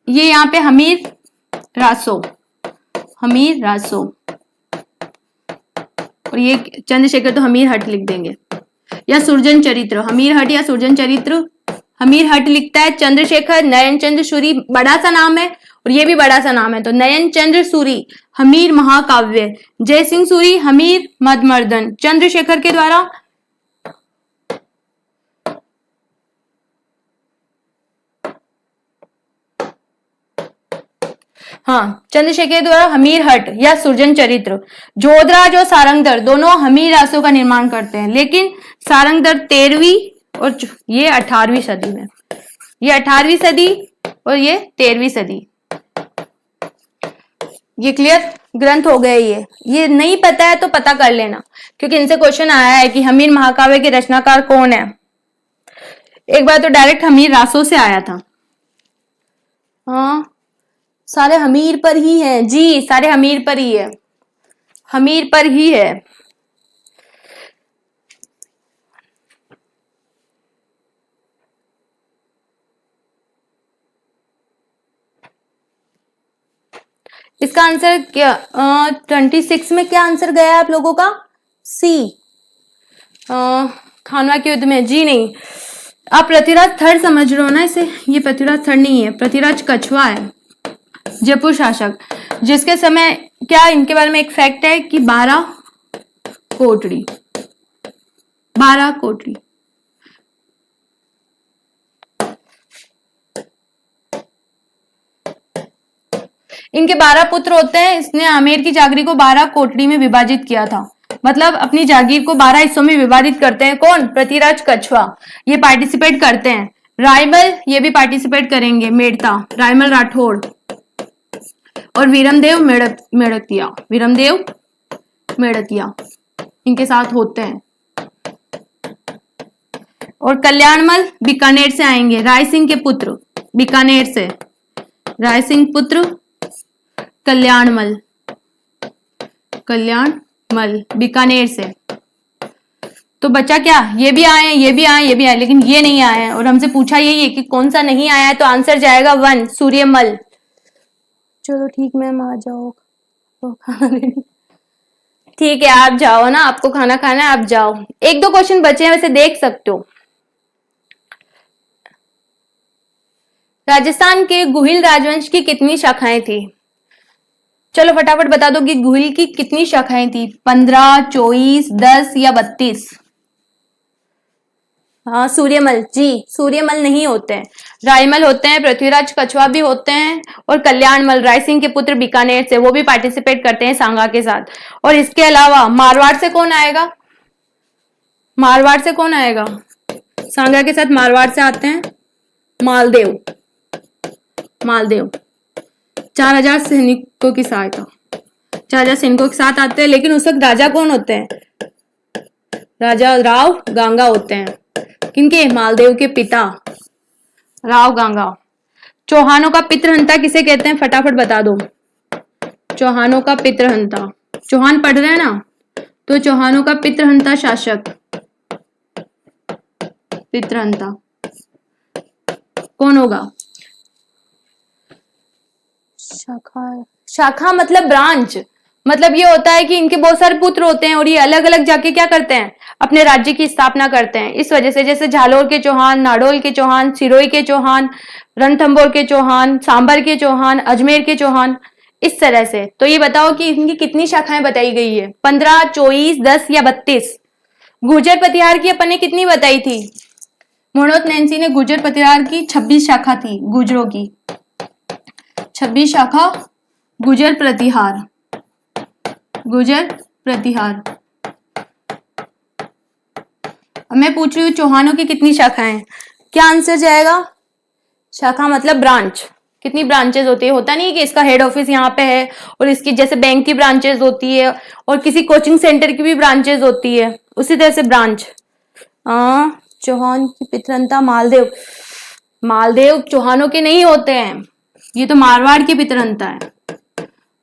ये यहाँ पे हमीर रासो, हमीर रासो, और ये चंद्रशेखर तो हमीर हट लिख देंगे, या सुरजन चरित्र। हमीर हट या सुरजन चरित्र। हमीर हट लिखता है चंद्रशेखर। नयन चंद्र सूरी बड़ा सा नाम है और ये भी बड़ा सा नाम है, तो नयन चंद्र सूरी हमीर महाकाव्य, जयसिंह सूरी हमीर मदमर्दन। चंद्रशेखर के द्वारा हाँ, चंद्रशेखर द्वारा हमीर हट या सुरजन चरित्र, जोधराज और सारंगधर दोनों हमीर रासों का निर्माण करते हैं, लेकिन सारंगधर 13वीं और ये 18वीं सदी में, ये 18वीं सदी और ये 13वीं सदी। ये क्लियर ग्रंथ हो गए। ये नहीं पता है तो पता कर लेना, क्योंकि इनसे क्वेश्चन आया है कि हमीर महाकाव्य के रचनाकार कौन है। एक बार तो डायरेक्ट हमीर रासों से आया था। हाँ, सारे हमीर पर ही है जी, सारे हमीर पर ही है, हमीर पर ही है। इसका आंसर क्या 26 में क्या आंसर गया आप लोगों का? सी, खानवा के युद्ध में। जी नहीं, आप पृथ्वीराज थर्ड समझ रहे हो ना इसे, ये पृथ्वीराज थर्ड नहीं है, पृथ्वीराज कछवा है, जयपुर शासक, जिसके समय क्या इनके बारे में एक फैक्ट है कि 12 कोटड़ी, 12 कोटड़ी। इनके 12 पुत्र होते हैं। इसने आमेर की जागीर को 12 कोटड़ी में विभाजित किया था, मतलब अपनी जागीर को 12 हिस्सों में विभाजित करते हैं। कौन? पृथ्वीराज कछवा। ये पार्टिसिपेट करते हैं। रायमल ये भी पार्टिसिपेट करेंगे, मेड़ता, रायमल राठौड़ और वीरमदेव मेड़तिया, वीरमदेव मेड़तिया इनके साथ होते हैं। और कल्याणमल बीकानेर से आएंगे, राय सिंह के पुत्र, बीकानेर से राय सिंह पुत्र कल्याणमल, कल्याणमल बीकानेर से। तो बचा क्या? ये भी आए, ये भी आए, ये भी आए, लेकिन ये नहीं आए हैं। और हमसे पूछा यही है कि कौन सा नहीं आया है, तो आंसर जाएगा 1 सूर्यमल। चलो ठीक मैम, आ जाओ तो खाना लेने। ठीक है, आप जाओ ना, आपको खाना खाना है, आप जाओ। 1-2 क्वेश्चन बचे हैं, वैसे देख सकते हो। राजस्थान के गुहिल राजवंश की कितनी शाखाएं थी? चलो फटाफट बता दो कि गुहिल की कितनी शाखाएं थी? 15, 24, 10 या 32? हाँ, सूर्यमल जी, सूर्यमल नहीं होते हैं, रायमल होते हैं, पृथ्वीराज कछवा भी होते हैं, और कल्याणमल राय सिंह के पुत्र बीकानेर से, वो भी पार्टिसिपेट करते हैं सांगा के साथ। और इसके अलावा मारवाड़ से कौन आएगा? मारवाड़ से कौन आएगा? सांगा के साथ मारवाड़ से आते हैं मालदेव, मालदेव 4000 सैनिकों की सहायता, 4000 सैनिकों के साथ आते हैं। लेकिन उस वक्त राजा कौन होते हैं? राजा राव गांगा होते हैं। किनके? मालदेव के पिता राव गांगा। चौहानों का पितृहंता किसे कहते हैं? फटाफट बता दो। चौहानों का पितृहंता, चौहान पढ़ रहे हैं ना, तो चौहानों का पितृहंता शासक, पितृहंता कौन होगा? शाखा, शाखा मतलब ब्रांच, मतलब ये होता है कि इनके बहुत सारे पुत्र होते हैं और ये अलग अलग जाके क्या करते हैं? अपने राज्य की स्थापना करते हैं। इस वजह से जैसे झालोर के चौहान, नाडोल के चौहान, सिरोही के चौहान, रणथंभौर के चौहान, सांबर के चौहान, अजमेर के चौहान, इस तरह से। तो ये बताओ कि इनकी कितनी शाखाएं बताई गई है? 15, 24, 10 या 32? गुर्जर प्रतिहार की अपन ने कितनी बताई थी? मोहम्मद नैन्सी ने गुर्जर प्रतिहार की 26 शाखा थी, गुर्जरों की 26 शाखा गुर्जर प्रतिहार, गुर्जर प्रतिहार। मैं पूछ रही हूँ चौहानों की कितनी शाखाएं? क्या आंसर जाएगा? शाखा मतलब ब्रांच। कितनी ब्रांचेस होती है? होता नहीं कि इसका हेड ऑफिस यहाँ पे है और इसकी जैसे बैंक की ब्रांचेस होती है और किसी कोचिंग सेंटर की भी ब्रांचेस होती है, उसी तरह से ब्रांच। चौहान की पितृहंता मालदेव, मालदेव चौहानों के नहीं होते हैं, ये तो मारवाड़ की पितृहंता है।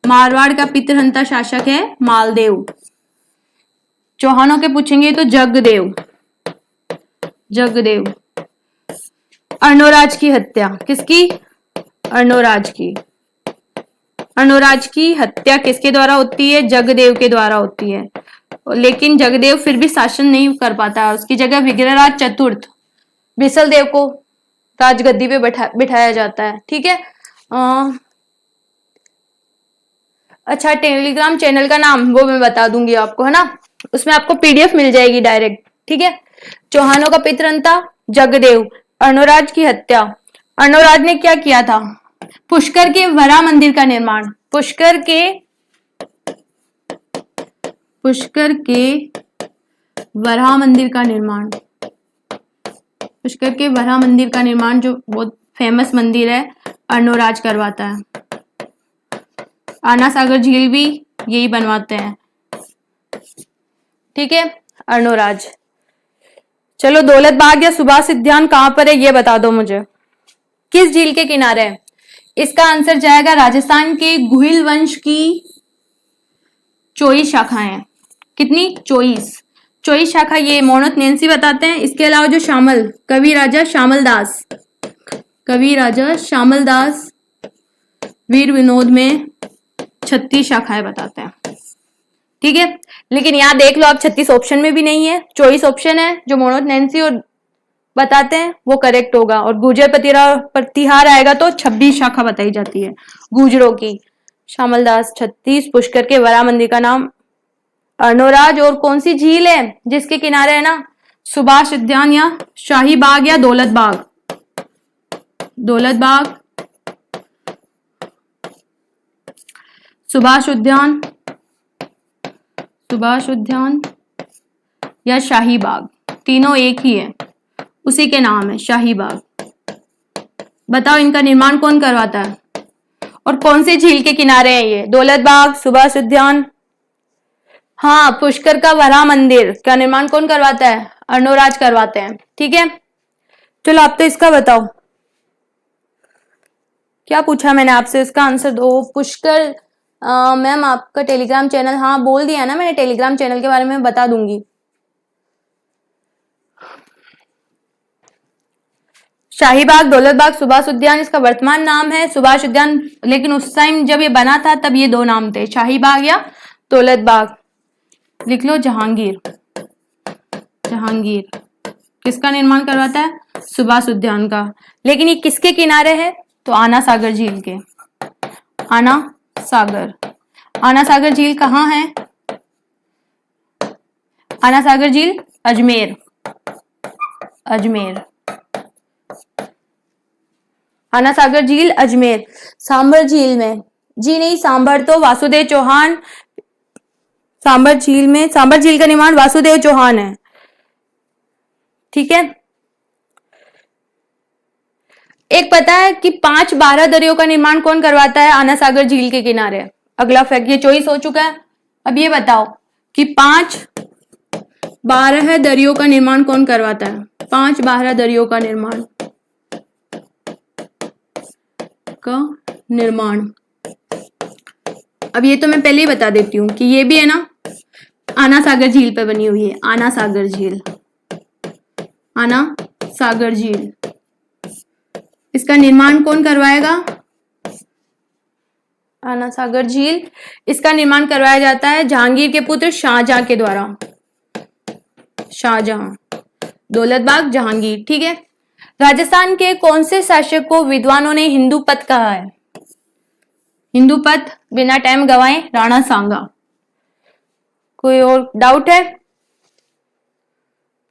मारवाड़ का पितृहंता शासक है मालदेव। चौहानों के पूछेंगे तो जगदेव, जगदेव। अर्णोराज की हत्या किसकी? अर्णोराज की। अर्णोराज की हत्या किसके द्वारा होती है? जगदेव के द्वारा होती है। लेकिन जगदेव फिर भी शासन नहीं कर पाता, उसकी जगह विग्रहराज चतुर्थ बिसल देव को राजगद्दी पे बिठाया जाता है। ठीक है। अच्छा, टेलीग्राम चैनल का नाम वो मैं बता दूंगी आपको, है ना, उसमें आपको पीडीएफ मिल जाएगी डायरेक्ट। ठीक है। चौहानों का पितृहंता जगदेव, अर्णोराज की हत्या। अर्णोराज ने क्या किया था? पुष्कर के वरा मंदिर का निर्माण, पुष्कर के वराह मंदिर का निर्माण, पुष्कर के वराह मंदिर का निर्माण जो बहुत फेमस मंदिर है, अर्णोराज करवाता है। आना सागर झील भी यही बनवाते हैं, ठीक है, अर्णोराज। चलो, दौलत बाग या सुभाष उद्यान कहां पर है ये बता दो मुझे, किस झील के किनारे है? इसका आंसर जाएगा राजस्थान के गुहिल वंश की 24 शाखाएं हैं। कितनी? 24 शाखा ये मोनोथनेंसी बताते हैं। इसके अलावा जो शामल, कवि राजा शामल दास वीर विनोद में 36 शाखाएं बताते हैं, ठीक है। लेकिन यहाँ देख लो आप, 36 ऑप्शन में भी नहीं है, 24 ऑप्शन है। जो मोनोथनेंसी और बताते हैं वो करेक्ट होगा, और गुर्जर प्रतिहार आएगा तो 26 शाखा बताई जाती है गुर्जरों की। शामल दास 36, पुष्कर के वरा मंदिर का नाम अर्णोराज, और कौन सी झील है जिसके किनारे है ना? सुभाष उद्यान या शाही बाग या दौलत बाग, सुभाष उद्यान या शाही बाग, तीनों एक ही है, उसी के नाम है शाही बाग। बताओ इनका निर्माण कौन करवाता है और कौन से झील के किनारे है ये? दौलत बाग, सुभाष उद्यान। हाँ, पुष्कर का वराह मंदिर का निर्माण कौन करवाता है? अर्णोराज करवाते हैं, ठीक है। चलो आप तो इसका बताओ, क्या पूछा मैंने आपसे, इसका आंसर दो। पुष्कर मैम आपका टेलीग्राम चैनल, हाँ बोल दिया ना मैंने, टेलीग्राम चैनल के बारे में बता दूंगी। शाहीबाग, दौलत बाग, सुभाष उद्यान, इसका वर्तमान नाम है सुभाष उद्यान, लेकिन उस टाइम जब ये बना था तब ये दो नाम थे, शाहीबाग या दौलत बाग। लिख लो जहांगीर किसका निर्माण करवाता है? सुभाष उद्यान का। लेकिन ये किसके किनारे है? तो आना सागर झील के। आना सागर झील कहाँ है? आना सागर झील अजमेर। आना सागर झील अजमेर। सांबर झील में, जी नहीं, सांबर तो वासुदेव चौहान, सांबर झील का निर्माण वासुदेव चौहान है, ठीक है। एक पता है कि 5 12 दरियों का निर्माण कौन करवाता है आना सागर झील के किनारे? अगला फैक्ट, ये चॉइस हो चुका है। अब ये बताओ कि 5 12 दरियों का निर्माण कौन करवाता है? 5 12 दरियों का निर्माण अब ये तो मैं पहले ही बता देती हूँ कि ये भी है ना आना सागर झील पे बनी हुई है। आना सागर झील, इसका निर्माण कौन करवाएगा? आना सागर झील, इसका निर्माण करवाया जाता है जहांगीर के पुत्र शाहजहां के द्वारा। दौलत बाग जहांगीर, ठीक है। राजस्थान के कौन से शासक को विद्वानों ने हिंदू पथ कहा है? हिंदू पथ, बिना टाइम गवाए राणा सांगा। कोई और डाउट है?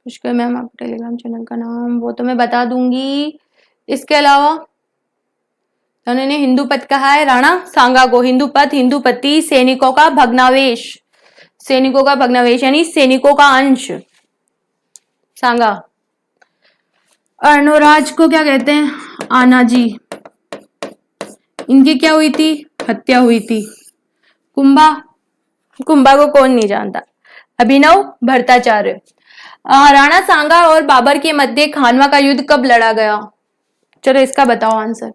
पुष्कर मैम आप टेलीग्राम चैनल का नाम वो तो मैं बता दूंगी। इसके अलावा उन्होंने हिंदू पथ कहा है राणा सांगा को। हिंदू पथ, हिंदूपति, सैनिकों का भग्नावेश यानी सैनिकों का अंश, सांगा। अर्णोराज को क्या कहते हैं? आनाजी। इनकी क्या हुई थी? हत्या हुई थी। कुंभा को कौन नहीं जानता? अभिनव भट्टाचार्य। राणा सांगा और बाबर के मध्य खानवा का युद्ध कब लड़ा गया? चलो इसका बताओ आंसर।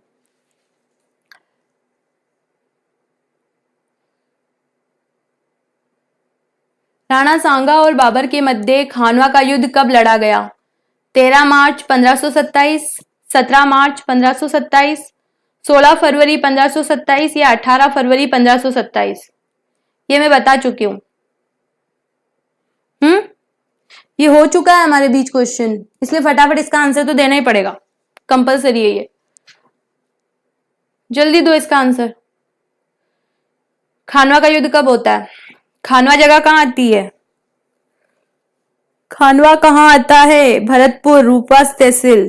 राणा सांगा और बाबर के मध्य खानवा का युद्ध कब लड़ा गया? 13 मार्च 1527, 17 मार्च 1527, 16 फरवरी 1527 या 18 फरवरी 1527? ये मैं बता चुकी हूं। ये हो चुका है हमारे बीच क्वेश्चन, इसलिए फटाफट इसका आंसर तो देना ही पड़ेगा, कंपलसरी है ये। जल्दी दो इसका आंसर। खानवा का युद्ध कब होता है? खानवा जगह कहाँ आती है? खानवा कहाँ आता है? भरतपुर, रूपा तहसील।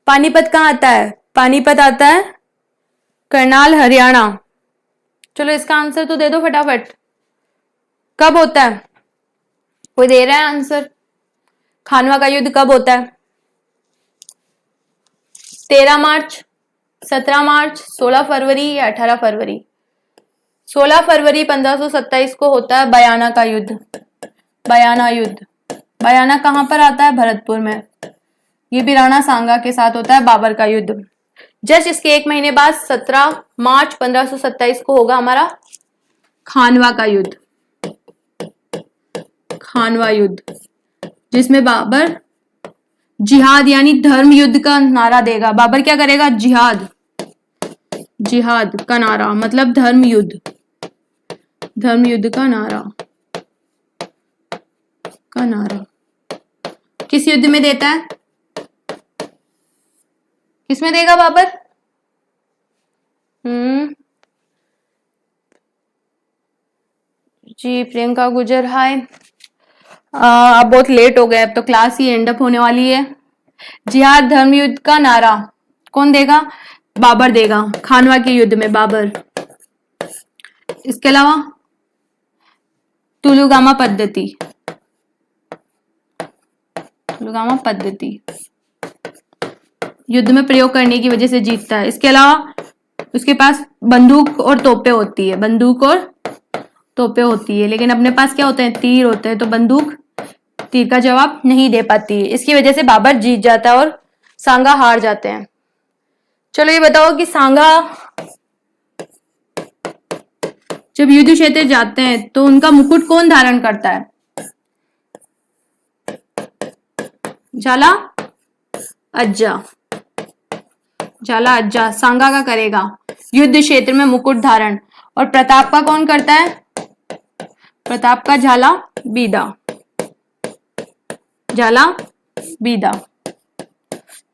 पानीपत कहाँ आता है? पानीपत आता है करनाल हरियाणा। चलो इसका आंसर तो दे दो फटाफट, कब होता है? कोई दे रहा है आंसर? खानवा का युद्ध कब होता है? 13 मार्च, 17 मार्च, 16 फरवरी या 18 फरवरी? 16 फरवरी 1527 को होता है बयाना का युद्ध। बयाना युद्ध, बयाना कहां पर आता है? भरतपुर में। ये भी राणा सांगा के साथ होता है बाबर का युद्ध। जस्ट इसके 1 महीने बाद 17 मार्च 1527 को होगा हमारा खानवा का युद्ध। खानवा युद्ध, जिसमें बाबर जिहाद यानी धर्म युद्ध का नारा देगा। बाबर क्या करेगा? जिहाद, जिहाद का नारा मतलब धर्म युद्ध, धर्म युद्ध का नारा, का नारा किस युद्ध में देता है? किसमें देगा बाबर? जी प्रियंका गुजर हाय। अब बहुत लेट हो गए, अब तो क्लास ही एंड अप होने वाली है। जिहाद धर्म युद्ध का नारा कौन देगा? बाबर देगा, खानवा के युद्ध में बाबर। इसके अलावा तुलुगामा पद्धति, तुलुगामा पद्धति युद्ध में प्रयोग करने की वजह से जीतता है। इसके अलावा उसके पास बंदूक और तोपें होती है, बंदूक और तोपें होती है, लेकिन अपने पास क्या होते हैं? तीर होते हैं, तो बंदूक तीर का जवाब नहीं दे पाती है। इसकी वजह से बाबर जीत जाता है और सांगा हार जाते हैं। चलो ये बताओ कि सांगा जब युद्ध क्षेत्र जाते हैं तो उनका मुकुट कौन धारण करता है? झाला अज्जा, झाला अज्जा सांगा का करेगा युद्ध क्षेत्र में मुकुट धारण। और प्रताप का कौन करता है? प्रताप का झाला बीदा, झाला बीदा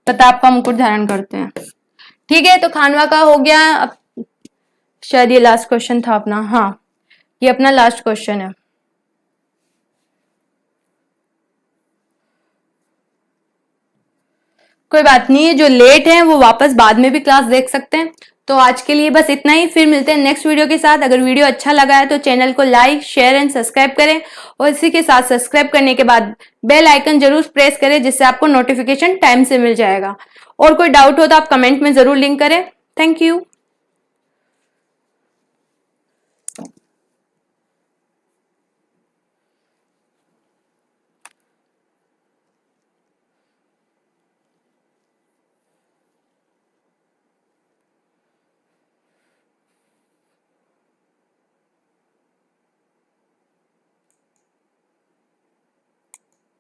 प्रताप का मुकुट धारण करते हैं। ठीक है, तो खानवा का हो गया। अब शायद ये लास्ट क्वेश्चन था अपना। हाँ, ये अपना लास्ट क्वेश्चन है। कोई बात नहीं, जो लेट हैं वो वापस बाद में भी क्लास देख सकते हैं। तो आज के लिए बस इतना ही, फिर मिलते हैं नेक्स्ट वीडियो के साथ। अगर वीडियो अच्छा लगा है तो चैनल को लाइक शेयर एंड सब्सक्राइब करें, और इसी के साथ सब्सक्राइब करने के बाद बेल आइकन जरूर प्रेस करें, जिससे आपको नोटिफिकेशन टाइम से मिल जाएगा। और कोई डाउट हो तो आप कमेंट में जरूर लिंक करें। Thank you.